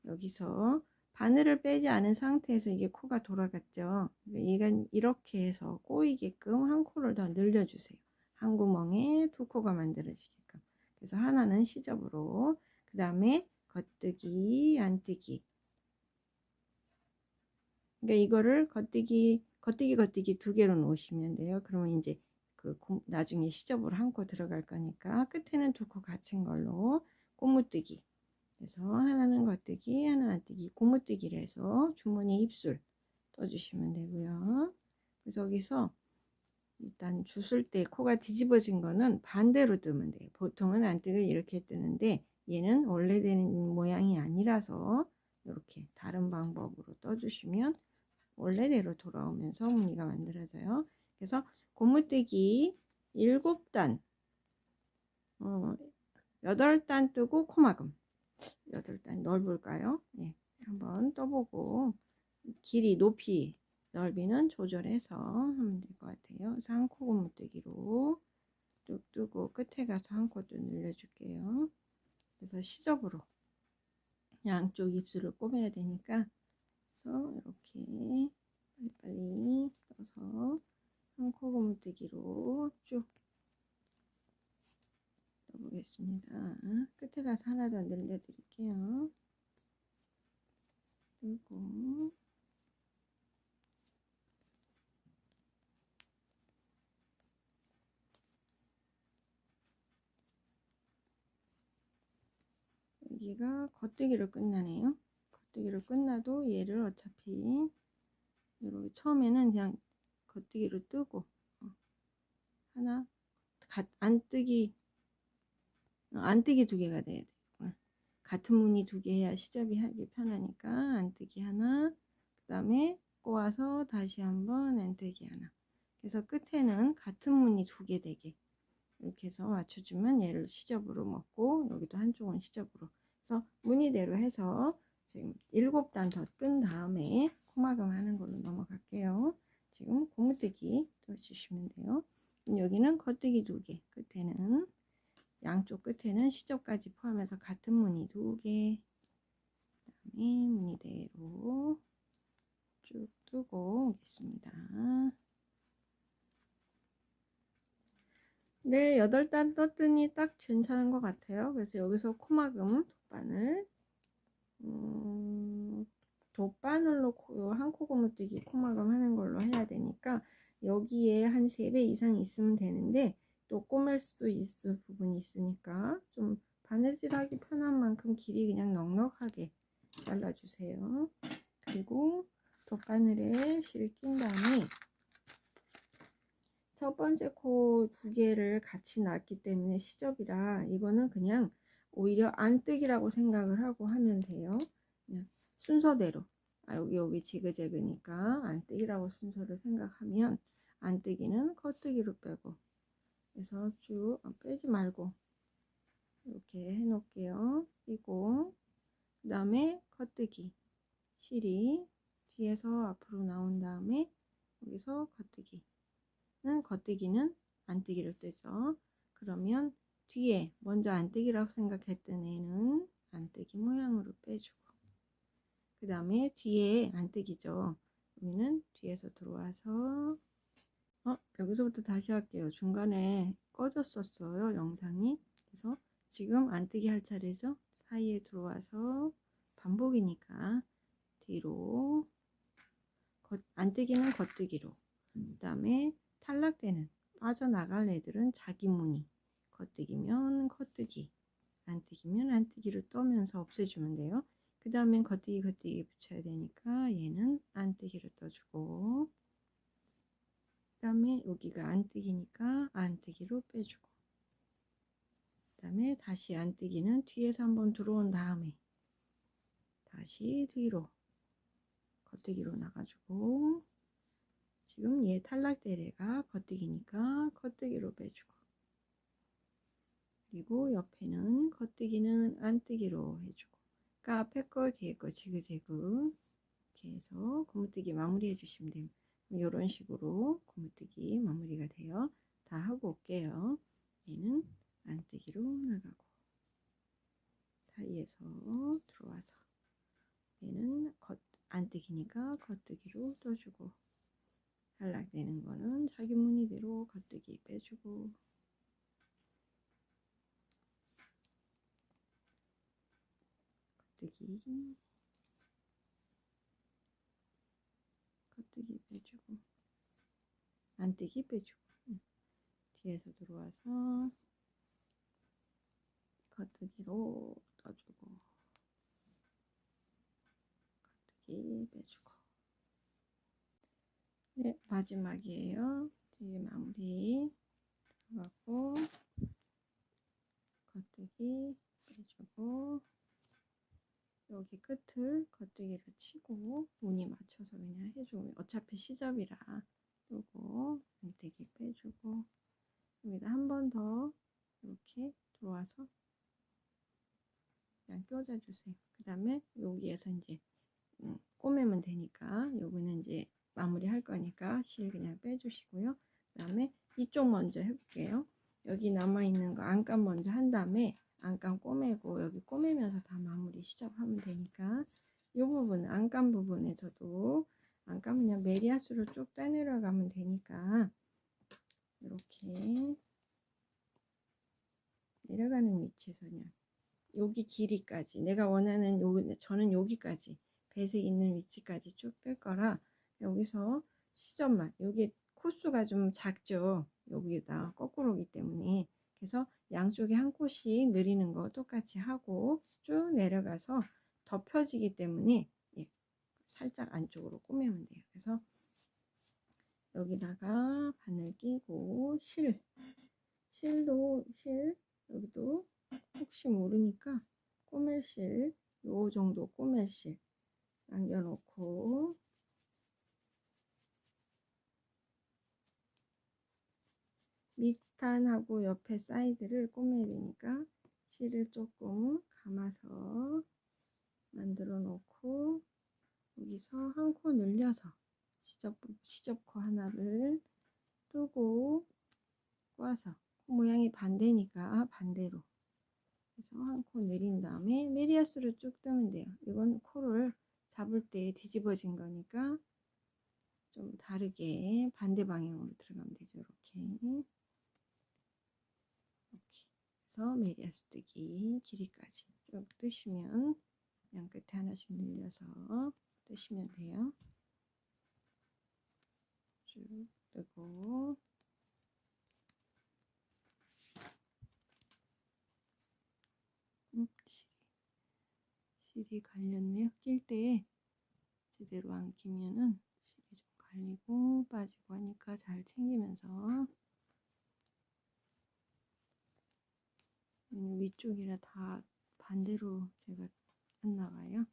여기서 바늘을 빼지 않은 상태에서 이게 코가 돌아갔죠. 이건 이렇게 해서 꼬이게끔 한 코를 더 늘려주세요. 한 구멍에 2코가 만들어지게끔. 그래서 하나는 시접으로, 그 다음에 겉뜨기, 안뜨기. 그러니까 이거를 겉뜨기 2개로 놓으시면 돼요. 그러면 이제 나중에 시접으로 한 코 들어갈 거니까 끝에는 2코 갇힌 걸로 고무뜨기. 그래서 하나는 겉뜨기, 하나는 안뜨기, 고무뜨기를 해서 주머니 입술 떠주시면 되고요. 그래서 여기서 일단 주술 때 코가 뒤집어진 거는 반대로 뜨면 돼요. 보통은 안뜨기 이렇게 뜨는데 얘는 원래되는 모양이 아니라서 이렇게 다른 방법으로 떠주시면 원래대로 돌아오면서 무늬가 만들어져요. 그래서 고무뜨기 7단, 8단 뜨고 코막음 8단 넓을까요? 네, 한번 떠보고 길이, 높이, 넓이는 조절해서 하면 될 것 같아요. 그래서 한 코 고무뜨기로 뚝 뜨고 끝에 가서 한 코 또 늘려줄게요. 그래서 시접으로 양쪽 입술을 꼬매야 되니까, 그래서 이렇게 빨리빨리 떠서 한 코 고무뜨기로 쭉 떠보겠습니다. 끝에 가서 하나 더 늘려드릴게요. 뜨고 여기가 겉뜨기로 끝나네요. 겉뜨기로 끝나도 얘를 어차피 이렇게 처음에는 그냥 겉뜨기로 뜨고 하나 안뜨기 2개가 돼야 돼요. 같은 무늬 2개 해야 시접이 하기 편하니까 안뜨기 하나, 그 다음에 꼬아서 다시 한번 안뜨기 하나. 그래서 끝에는 같은 무늬 2개 되게 이렇게 해서 맞춰주면 얘를 시접으로 먹고, 여기도 한쪽은 시접으로. 그래서 무늬대로 해서 지금 7단 더 끈 다음에 코막음 하는 걸로 넘어갈게요. 지금 고무뜨기 떠주시면 돼요. 여기는 겉뜨기 2개, 끝에는 양쪽 끝에는 시접까지 포함해서 같은 무늬 2개, 그 다음에 무늬대로 쭉 뜨고 오겠습니다. 네, 8단 떴더니 딱 괜찮은 것 같아요. 그래서 여기서 코막음 돗바늘로 한 코 고무뜨기 코막음 하는 걸로 해야 되니까 여기에 한 3배 이상 있으면 되는데 또 꼬맬 수도 있을 부분이 있으니까 좀 바느질하기 편한 만큼 길이 그냥 넉넉하게 잘라주세요. 그리고 돗바늘에 실을 낀 다음에 첫 번째 코 두 개를 같이 놨기 때문에 시접이라 이거는 그냥 오히려 안뜨기라고 생각을 하고 하면 돼요. 그냥 순서대로 여기 지그재그니까 안뜨기라고 순서를 생각하면 안뜨기는 겉뜨기로 빼고, 그래서 쭉 빼지 말고 이렇게 해 놓을게요. 그리고 그 다음에 겉뜨기 실이 뒤에서 앞으로 나온 다음에 여기서 겉뜨기는 안뜨기를 뜨죠. 그러면 뒤에 먼저 안뜨기라고 생각했던 애는 안뜨기 모양으로 빼주고, 그 다음에 뒤에 안뜨기죠. 여기는 뒤에서 들어와서 여기서부터 다시 할게요. 중간에 꺼졌었어요, 영상이. 그래서 지금 안뜨기 할 차례죠. 사이에 들어와서 반복이니까 뒤로, 안뜨기는 겉뜨기로, 그 다음에 탈락되는 빠져나갈 애들은 자기 무늬, 겉뜨기면 겉뜨기, 안뜨기면 안뜨기로 떠면서 없애주면 돼요. 그 다음엔 겉뜨기 붙여야 되니까 얘는 안뜨기로 떠주고, 그 다음에 여기가 안뜨기니까 안뜨기로 빼주고, 그 다음에 다시 안뜨기는 뒤에서 한번 들어온 다음에 다시 뒤로 겉뜨기로 나가주고, 지금 얘 탈락될 애가 겉뜨기니까 겉뜨기로 빼주고, 그리고 옆에는 겉뜨기는 안뜨기로 해주고, 그러니까 앞에 거 뒤에 거 지그재그 이렇게 해서 고무뜨기 마무리 해주시면 됩니다. 이런 식으로 고무뜨기 마무리가 돼요. 다 하고 올게요. 얘는 안뜨기로 나가고, 사이에서 들어와서 얘는 안뜨기니까 겉뜨기로 떠주고, 탈락되는 거는 자기 무늬대로 겉뜨기 빼주고, 겉뜨기 빼주고, 안뜨기 빼주고, 뒤에서 들어와서 겉뜨기로 떠주고, 겉뜨기 빼주고. 네, 마지막이에요. 뒤에 마무리 들어가고, 겉뜨기 빼주고, 여기 끝을 겉뜨기를 치고 무늬 맞춰서 그냥 해주고, 어차피 시접이라 요거 안뜨기 빼주고, 여기다 한 번 더 이렇게 들어와서 그냥 껴줘 주세요. 그 다음에 여기에서 이제 꼬매면 되니까 여기는 이제 마무리 할 거니까 실 그냥 빼주시고요. 그 다음에 이쪽 먼저 해볼게요. 여기 남아있는 거 안감 먼저 한 다음에 안감 꼬매고, 여기 꼬매면서 다 마무리 시작하면 되니까 이 부분 안감 부분에서도 안감 그냥 메리아스로 쭉 떼내려가면 되니까 이렇게 내려가는 위치에서 그냥 여기 길이까지, 내가 원하는 저는 여기까지 배색 있는 위치까지 쭉 뜰 거라 여기서 시접만, 여기 코수가 좀 작죠. 여기다 거꾸로기 때문에. 그래서 양쪽에 한 코씩 느리는 거 똑같이 하고 쭉 내려가서 덮여지기 때문에 살짝 안쪽으로 꼬매면 돼요. 그래서 여기다가 바늘 끼고 실도 여기도 혹시 모르니까 꼬멜실, 요 정도 꼬멜실 남겨놓고, 밑단하고 옆에 사이드를 꼬매야 되니까 실을 조금 감아서 만들어 놓고, 여기서 한 코 늘려서 시접코 하나를 뜨고 꽈서, 코 모양이 반대니까 반대로 그래서 한 코 내린 다음에 메리아스로 쭉 뜨면 돼요. 이건 코를 잡을 때 뒤집어진 거니까 좀 다르게 반대 방향으로 들어가면 되죠. 이렇게 그래서 메리아스 뜨기 길이까지 쭉 뜨시면 양 끝에 하나씩 늘려서 뜨시면 돼요. 쭉 뜨고, 실이 갈렸네요. 낄 때 제대로 안 끼면은 실이 좀 갈리고 빠지고 하니까 잘 챙기면서. 위쪽이라 다 반대로 제가 안 나가요.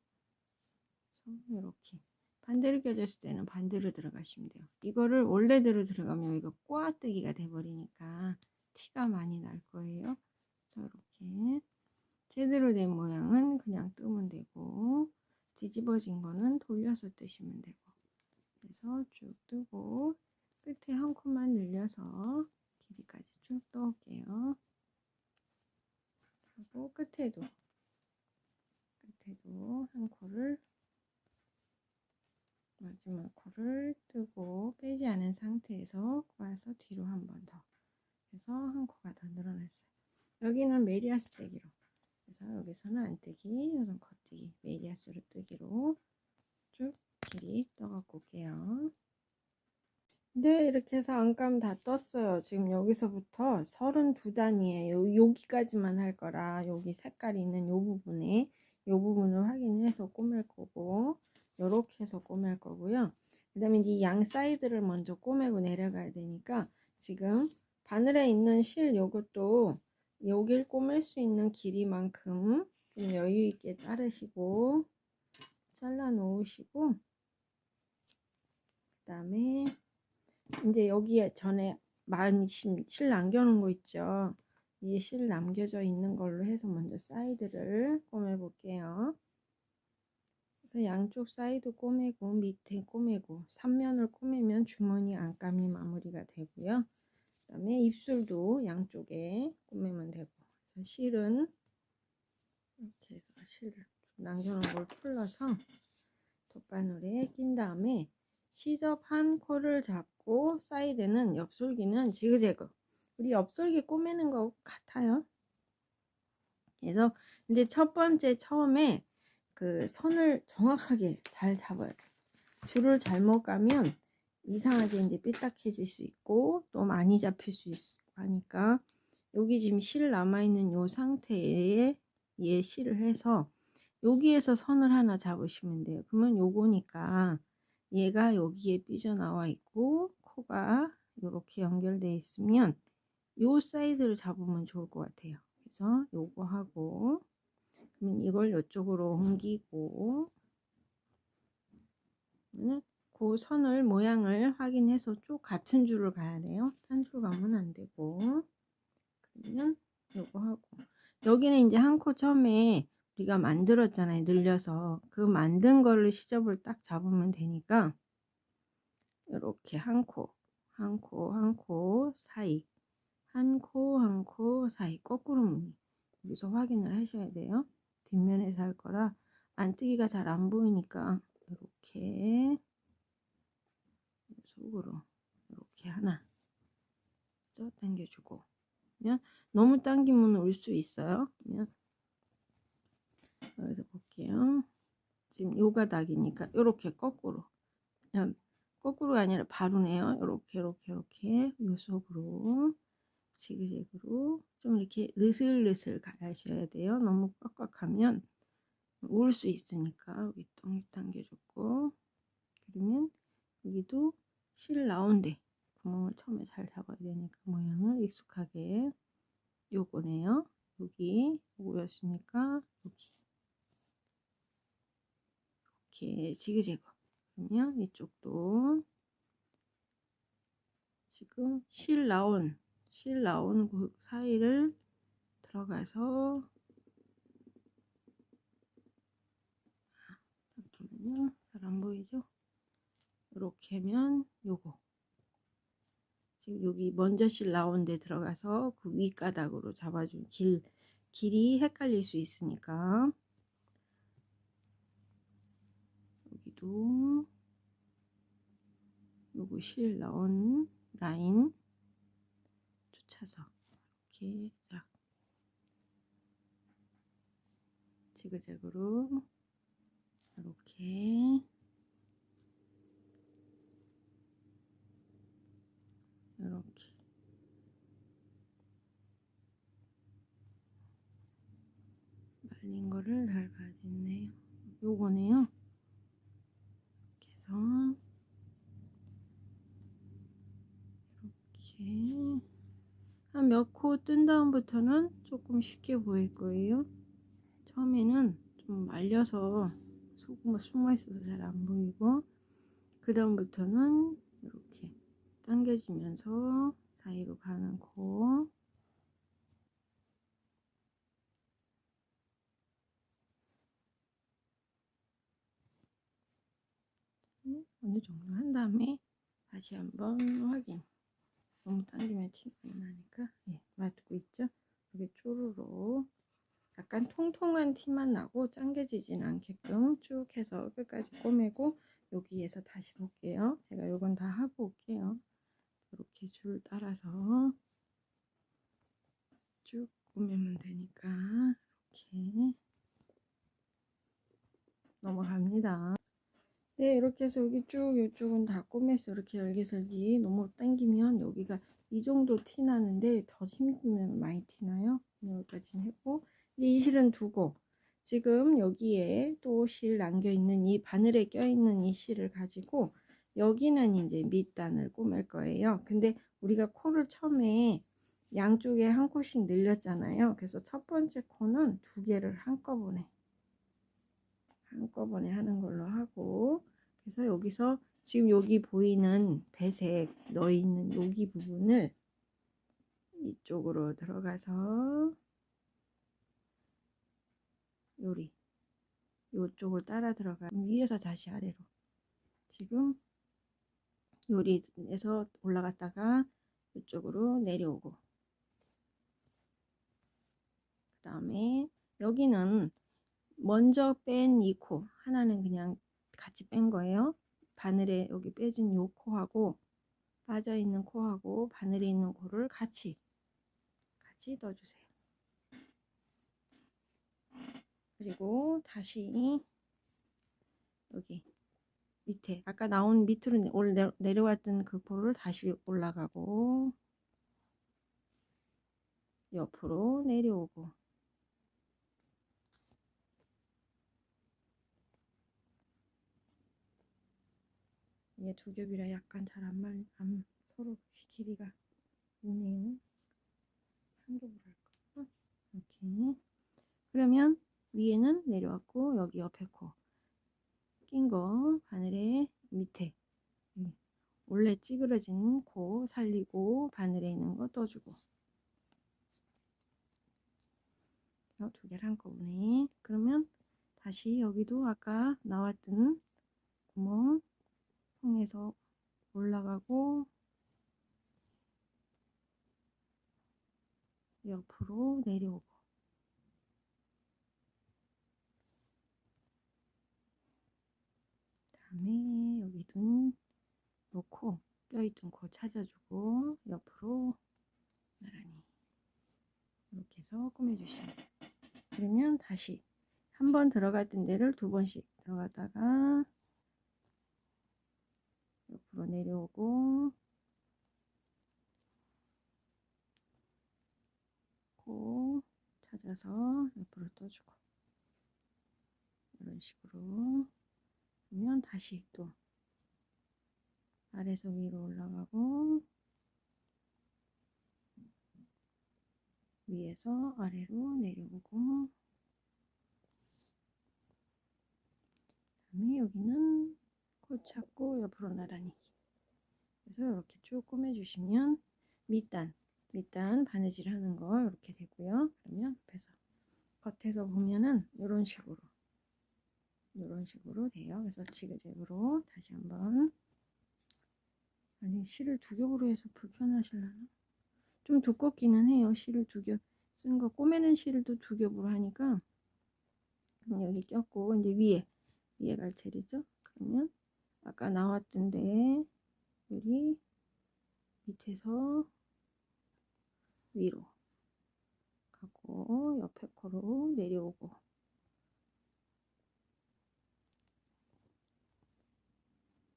그래서 이렇게 반대로 껴졌을 때는 반대로 들어가시면 돼요. 이거를 원래대로 들어가면 여기가 꼬아뜨기가 돼버리니까 티가 많이 날 거예요. 그래서 이렇게 제대로 된 모양은 그냥 뜨면 되고, 뒤집어진 거는 돌려서 뜨시면 되고. 그래서 쭉 뜨고 끝에 한 컷만 늘려서 길이까지 쭉 떠올게요. 하고 끝에도 한 코를, 마지막 코를 뜨고 빼지 않은 상태에서 꼬아서 뒤로 한 번 더 해서 한 코가 더 늘어났어요. 여기는 메리아스 뜨기로, 그래서 여기서는 안 뜨기, 여기서 겉뜨기, 메리아스로 뜨기로 쭉 길이 떠갖고 올게요. 네, 이렇게 해서 안감 다 떴어요. 지금 여기서부터 32단이에요. 여기까지만 할 거라, 여기 색깔이 있는 요 부분에, 요 부분을 확인해서 꼬맬 거고, 요렇게 해서 꼬맬 거고요. 그 다음에 이 양 사이드를 먼저 꼬매고 내려가야 되니까, 지금 바늘에 있는 실 요것도 여길 꼬맬 수 있는 길이만큼 좀 여유 있게 자르시고, 잘라 놓으시고, 그 다음에 이제 여기에 전에 많이 실 남겨놓은 거 있죠. 이 실 남겨져 있는 걸로 해서 먼저 사이드를 꼬매 볼게요. 그래서 양쪽 사이드 꼬매고 밑에 꼬매고 3면을 꼬매면 주머니 안감이 마무리가 되고요. 그 다음에 입술도 양쪽에 꼬매면 되고. 그래서 실은 이렇게 해서 실을 남겨놓은 걸 풀러서 돗바늘에 낀 다음에 시접 한 코를 잡고, 사이드는 옆솔기는 지그재그, 우리 옆솔기 꼬매는 거 같아요. 그래서 이제 첫 번째 처음에 그 선을 정확하게 잘 잡아야 돼요. 줄을 잘못 가면 이상하게 이제 삐딱해질 수 있고 또 많이 잡힐 수 있고 하니까, 여기 지금 실 남아있는 요 상태에 얘 실을 해서 여기에서 선을 하나 잡으시면 돼요. 그러면 요거니까 얘가 여기에 삐져나와 있고 코가 이렇게 연결되어 있으면 요 사이즈를 잡으면 좋을 것 같아요. 그래서 요거 하고, 그러면 이걸 이쪽으로 옮기고, 그 선을 모양을 확인해서 쭉 같은 줄을 가야 돼요. 딴 줄 가면 안 되고. 그러면 요거 하고, 여기는 이제 한 코 처음에 우리가 만들었잖아요. 늘려서 그 만든 걸로 시접을 딱 잡으면 되니까, 이렇게 한 코, 한 코, 한 코 사이, 한 코, 한 코 사이, 거꾸로 무늬. 여기서 확인을 하셔야 돼요. 뒷면에서 할 거라 안뜨기가 잘 안 보이니까 이렇게 속으로 이렇게 하나 써 당겨주고, 그러면 너무 당기면 올 수 있어요. 그러면 여기서 볼게요. 지금 요 가닥이니까 이렇게 거꾸로, 그냥 거꾸로가 아니라 바로네요. 이렇게 요 속으로 지그재그로 좀 이렇게 느슬느슬 가셔야 돼요. 너무 꽉꽉하면 울 수 있으니까 여기 똥이 당겨줬고, 그러면 여기도 실 나온데 구멍을 처음에 잘 잡아야 되니까 모양을 익숙하게, 요거네요. 여기 요거였으니까 여기 이렇게 지그재그. 그러면 이쪽도 지금 실 나온 그 사이를 들어가서, 잠깐만요, 잘 안 보이죠? 이렇게 하면 요거 지금 여기 먼저 실 나온 데 들어가서 그 윗가닥으로 잡아준 길이 헷갈릴 수 있으니까, 여기도 요거 실 나온 라인 쫓아서 이렇게 쫙 지그재그로 이렇게 말린 거를 닮아야 됐네요. 요거네요. 이렇게 해서 이렇게 한 몇 코 뜬 다음부터는 조금 쉽게 보일 거예요. 처음에는 좀 말려서 소금이 숨어 있어서 잘 안 보이고, 그 다음부터는 이렇게 당겨주면서 사이로 가는 코, 어느 정도 한 다음에 다시 한번 확인. 너무 당기면 티 많이 나니까, 예, 놔두고 있죠. 이렇게 쪼르르 약간 통통한 티만 나고 당겨지진 않게끔 쭉 해서 끝까지 꼬매고, 여기에서 다시 볼게요. 제가 요건 다 하고 올게요. 이렇게 줄 따라서 쭉 꼬매면 되니까 이렇게 넘어갑니다. 네, 이렇게 해서 여기 쭉 이쪽은 다 꼬맸어. 이렇게 열기설기. 너무 당기면 여기가 이 정도 티 나는데 더 힘들면 많이 티나요. 여기까지 했고, 이제 이 실은 두고, 지금 여기에 또 실 남겨 있는 이 바늘에 껴 있는 이 실을 가지고 여기는 이제 밑단을 꼬맬 거예요. 근데 우리가 코를 처음에 양쪽에 한 코씩 늘렸잖아요. 그래서 첫 번째 코는 두 개를 한꺼번에 하는 걸로 하고, 그래서 여기서 지금 여기 보이는 배색 넣어 있는 여기 부분을 이쪽으로 들어가서 요리 요쪽을 따라 들어가 위에서 다시 아래로, 지금 요리에서 올라갔다가 이쪽으로 내려오고, 그 다음에 여기는 먼저 뺀 이 코 하나는 그냥 같이 뺀 거예요. 바늘에 여기 빼진 요 코하고 빠져 있는 코하고 바늘에 있는 코를 같이 넣어주세요. 그리고 다시 여기 밑에 아까 나온 밑으로 내려왔던 그 코를 다시 올라가고 옆으로 내려오고, 이게 두 겹이라 약간 잘 안 서로 길이가 있네요. 한 겹으로 할까? 이렇게. 그러면 위에는 내려왔고 여기 옆에 코 낀 거 바늘에 밑에 원래 찌그러진 코 살리고 바늘에 있는 거 떠주고, 두 개를 한꺼번에. 그러면 다시 여기도 아까 나왔던 구멍 통해서 올라가고 옆으로 내려오고, 다음에 여기도 놓고 껴있던 코 찾아주고 옆으로 나란히 이렇게 해서 꾸며주시면 돼요. 그러면 다시 한 번 들어갔던 데를 두 번씩 들어갔다가 옆으로 내려오고 코 찾아서 옆으로 떠주고, 이런 식으로 그러면 다시 또 아래에서 위로 올라가고 위에서 아래로 내려오고, 그다음에 여기는 코 찾고 옆으로 나란히. 그래서 이렇게 쭉 꾸며주시면 밑단 바느질 하는 거 이렇게 되고요. 그러면 겉에서 보면은 이런 식으로 돼요. 그래서 지그재그로 다시 한번, 아니 실을 두 겹으로 해서 불편하실라나? 좀 두껍기는 해요. 실을 두 겹 쓴 거, 꼬매는 실도 두 겹으로 하니까. 그럼 여기 꼈고 이제 위에 갈 차례죠. 그러면 아까 나왔던데 여기 밑에서 위로 가고 옆에 코로 내려오고,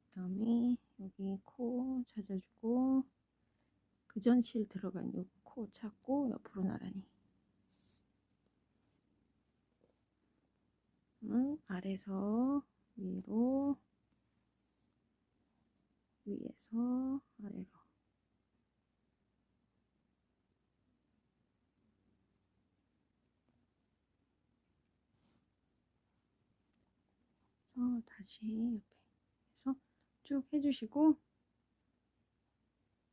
그 다음에 여기 코 찾아주고 그 전 실 들어간 요 코 찾고 옆으로 나란히. 아래에서 위로, 위에서 아래로. 그래서 다시 옆에 해서 쭉 해주시고,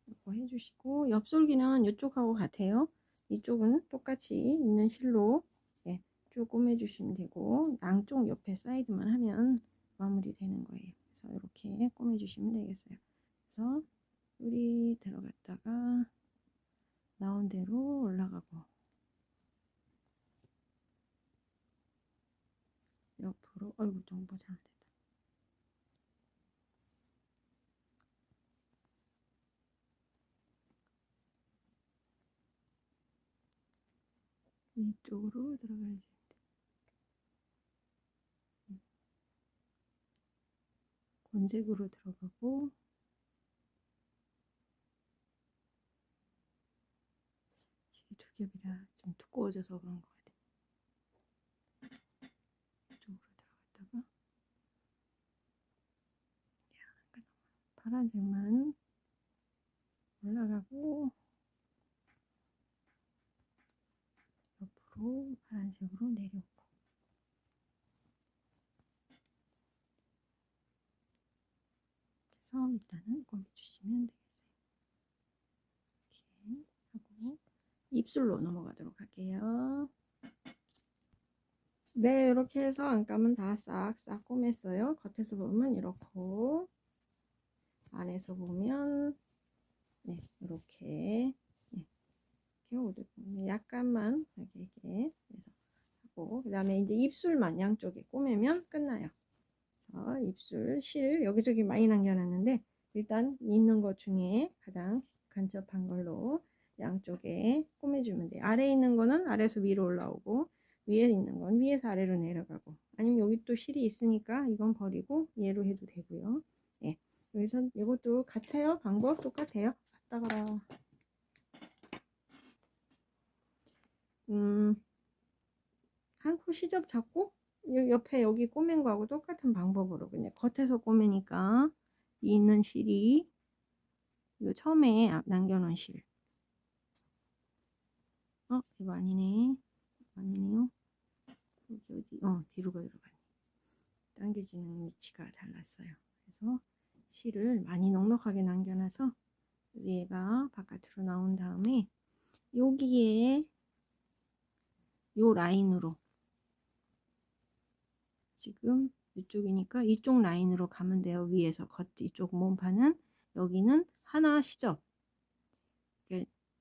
이거 해주시고, 옆솔기는 이쪽하고 같아요. 이쪽은 똑같이 있는 실로 쭉 꼬매주시면 되고, 양쪽 옆에 사이드만 하면 마무리 되는 거예요. 그래서 이렇게 꼬매주시면 되겠어요. 그래서 뿔이 들어갔다가 나온 대로 올라가고, 옆으로, 어이구, 너무 잘못됐다. 이쪽으로 들어가야지. 곤색으로 들어가고, 실이 두 겹이라 좀 두꺼워져서 그런 것 같아요. 이쪽으로 들어갔다가, 약간 파란색만 올라가고, 옆으로 파란색으로 내려오고. 그래서 일단은 꼬매주시면 되겠어요. 이렇게 하고 입술로 넘어가도록 할게요. 네, 이렇게 해서 안감은 다 싹싹 꼬맸어요. 겉에서 보면 이렇고, 안에서 보면 이렇게 이렇게 보면 약간만 이렇게 해서 하고, 그 다음에 이제 입술만 양쪽에 꼬매면 끝나요. 그래서 입술 실 여기저기 많이 남겨놨는데 일단 있는 것 중에 가장 간접한 걸로 양쪽에 꼬매주면 돼요. 아래에 있는 거는 아래에서 위로 올라오고, 위에 있는 건 위에서 아래로 내려가고, 아니면 여기 또 실이 있으니까 이건 버리고 얘로 해도 되고요. 예, 여기서 이것도 같아요. 방법 똑같아요. 갔다가라. 한 코 시접 잡고 옆에 여기 꼬맨 거하고 똑같은 방법으로 그냥 겉에서 꼬매니까 있는 실이 이거 처음에 남겨놓은 실. 이거 아니네. 아니네요. 여기 어디? 뒤로 들어가네. 당겨지는 위치가 달랐어요. 그래서 실을 많이 넉넉하게 남겨놔서 얘가 바깥으로 나온 다음에 여기에 요 라인으로 지금 이쪽이니까 이쪽 라인으로 가면 돼요. 위에서 이쪽 몸판은 여기는 하나 시접.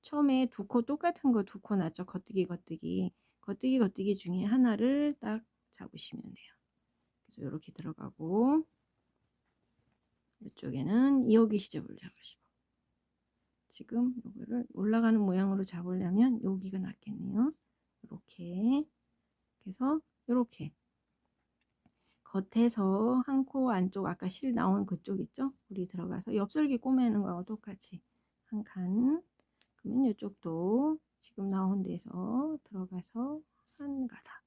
처음에 두 코 똑같은 거 두 코 났죠. 겉뜨기 중에 하나를 딱 잡으시면 돼요. 그래서 이렇게 들어가고, 이쪽에는 여기 시접을 잡으시고, 지금 이거를 올라가는 모양으로 잡으려면 여기가 낫겠네요. 이렇게 그래서 이렇게 겉에서 한 코 안쪽 아까 실 나온 그쪽 있죠? 우리 들어가서 옆설기 꼬매는 거하고 똑같이 한 칸. 그러면 이쪽도 지금 나온 데서 들어가서 한 가닥.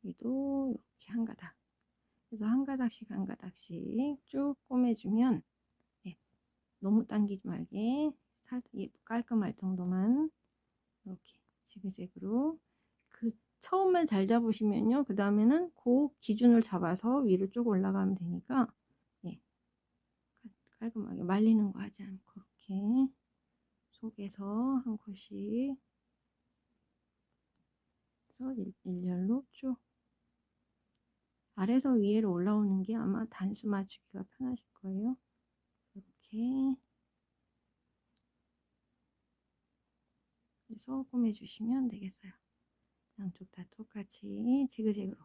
여기도 이렇게 한 가닥. 그래서 한 가닥씩 한 가닥씩 쭉 꼬매주면 너무 당기지 말게 살짝 깔끔할 정도만 이렇게 지그재그로 처음에 잘 잡으시면요. 그 다음에는 그 기준을 잡아서 위로 쭉 올라가면 되니까 깔끔하게 말리는 거 하지 않고 이렇게 속에서 한 컷씩 그래서 일렬로 쭉 아래에서 위로 올라오는 게 아마 단수 맞추기가 편하실 거예요. 이렇게 해서 꼬매주시면 되겠어요. 양쪽 다 똑같이 지그재그로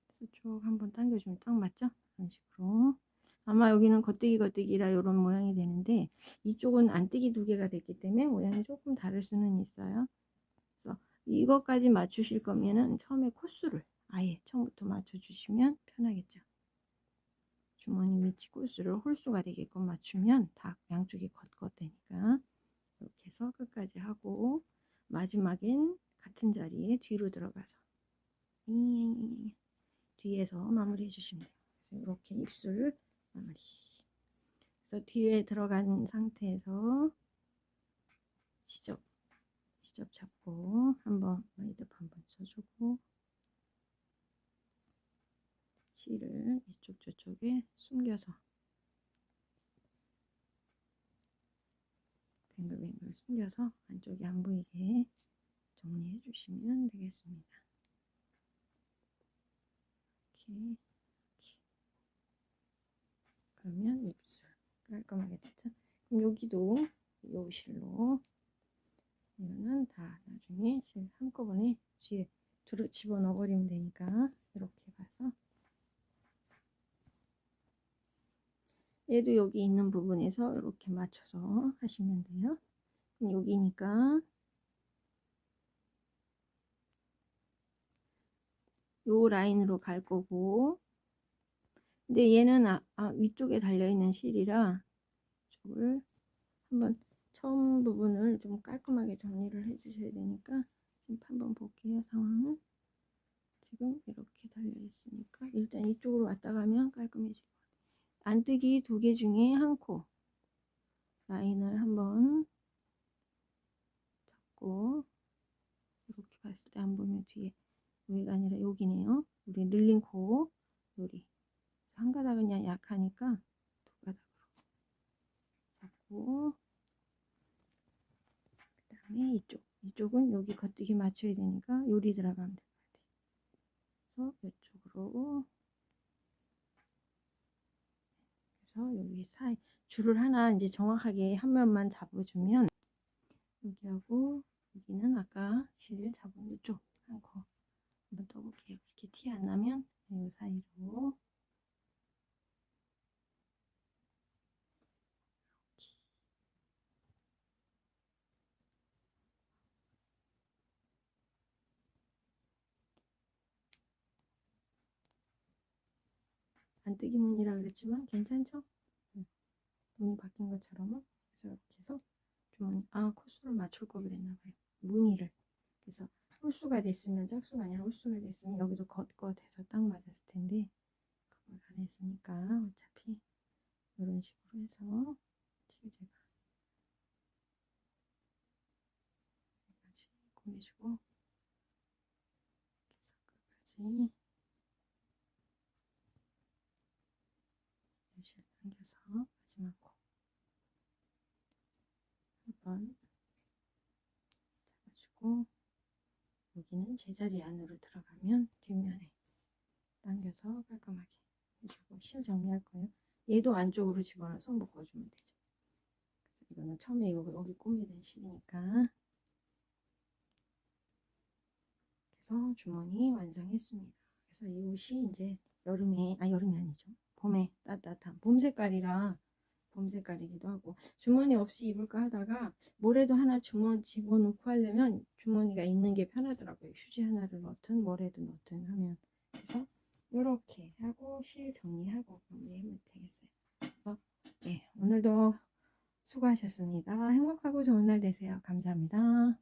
그래서 쭉 한번 당겨주면 딱 맞죠? 이런 식으로 아마 여기는 겉뜨기라 이런 모양이 되는데 이쪽은 안뜨기 두 개가 됐기 때문에 모양이 조금 다를 수는 있어요. 그래서 이것까지 맞추실 거면은 처음에 코스를 아예 처음부터 맞춰주시면 편하겠죠. 주머니 위치 코스를 홀수가 되게끔 맞추면 다 양쪽이 겉되니까 이렇게 해서 끝까지 하고 마지막엔 같은 자리에 뒤로 들어가서 뒤에서 마무리 해주시면 돼요. 그래서 이렇게 입술 마무리. 그래서 뒤에 들어간 상태에서 시접 잡고 한번 와이드 한번 써주고 실을 이쪽 저쪽에 숨겨서 뱅글뱅글 숨겨서 안쪽이 안 보이게 정리해 주시면 되겠습니다. 이렇게. 그러면 입술 깔끔하게 됐죠? 그럼 여기도 요 실로 이거는 다 나중에 실 한꺼번에 뒤에 집어넣어 버리면 되니까 이렇게 가서 얘도 여기 있는 부분에서 이렇게 맞춰서 하시면 돼요. 그럼 여기니까 요 라인으로 갈 거고, 근데 얘는 위쪽에 달려있는 실이라 이쪽을 한번 처음 부분을 좀 깔끔하게 정리를 해 주셔야 되니까 지금 한번 볼게요. 상황을 지금 이렇게 달려 있으니까 일단 이쪽으로 왔다 가면 깔끔해질 것 같아요. 안뜨기 2개 중에 한 코 라인을 한번 잡고 이렇게 봤을 때 안 보면 뒤에 여기가 아니라 여기네요. 우리 늘린 코 요리 한 가닥은 그냥 약하니까 2가닥으로 잡고 그 다음에 이쪽은 여기 겉뜨기 맞춰야 되니까 요리 들어가면 될 것 같아요. 그래서 이쪽으로 그래서 여기 사이 줄을 하나 이제 정확하게 한 면만 잡아주면 여기하고 여기는 아까 실 잡은 이쪽 한 코 한번 떠볼게요. 이렇게 티 안 나면 이 사이로 안뜨기 무늬라 그랬지만 괜찮죠? 무늬 바뀐 것처럼은 그래서 이렇게 해서 주머니 코수를 맞출 걸 그랬나봐요. 무늬를 그래서 홀수가 됐으면 짝수가 아니라 홀수가 됐으면 여기도 겉겉해서 딱 맞았을 텐데 그걸 안 했으니까 어차피 이런 식으로 해서 실제가 여기까지 꾸며주고 이렇게 끝까지 실 당겨서 마지막 코 한번 잡아주고 여기는 제자리 안으로 들어가면 뒷면에 당겨서 깔끔하게 해주고 실 정리할 거예요. 얘도 안쪽으로 집어넣어서 묶어주면 되죠. 그래서 이거는 처음에 여기 꾸미던 실이니까 그래서 주머니 완성했습니다. 그래서 이 옷이 이제 여름이 아니죠. 봄에 따뜻한 봄 색깔이라 봄 색깔이기도 하고 주머니 없이 입을까 하다가 뭐래도 하나 주머니 집어넣고 하려면 주머니가 있는 게 편하더라고요. 휴지 하나를 넣든 뭐래도 넣든 하면 그래서 이렇게 하고 실 정리하고 마무리하면 되겠어요. 그래서 네, 오늘도 수고하셨습니다. 행복하고 좋은 날 되세요. 감사합니다.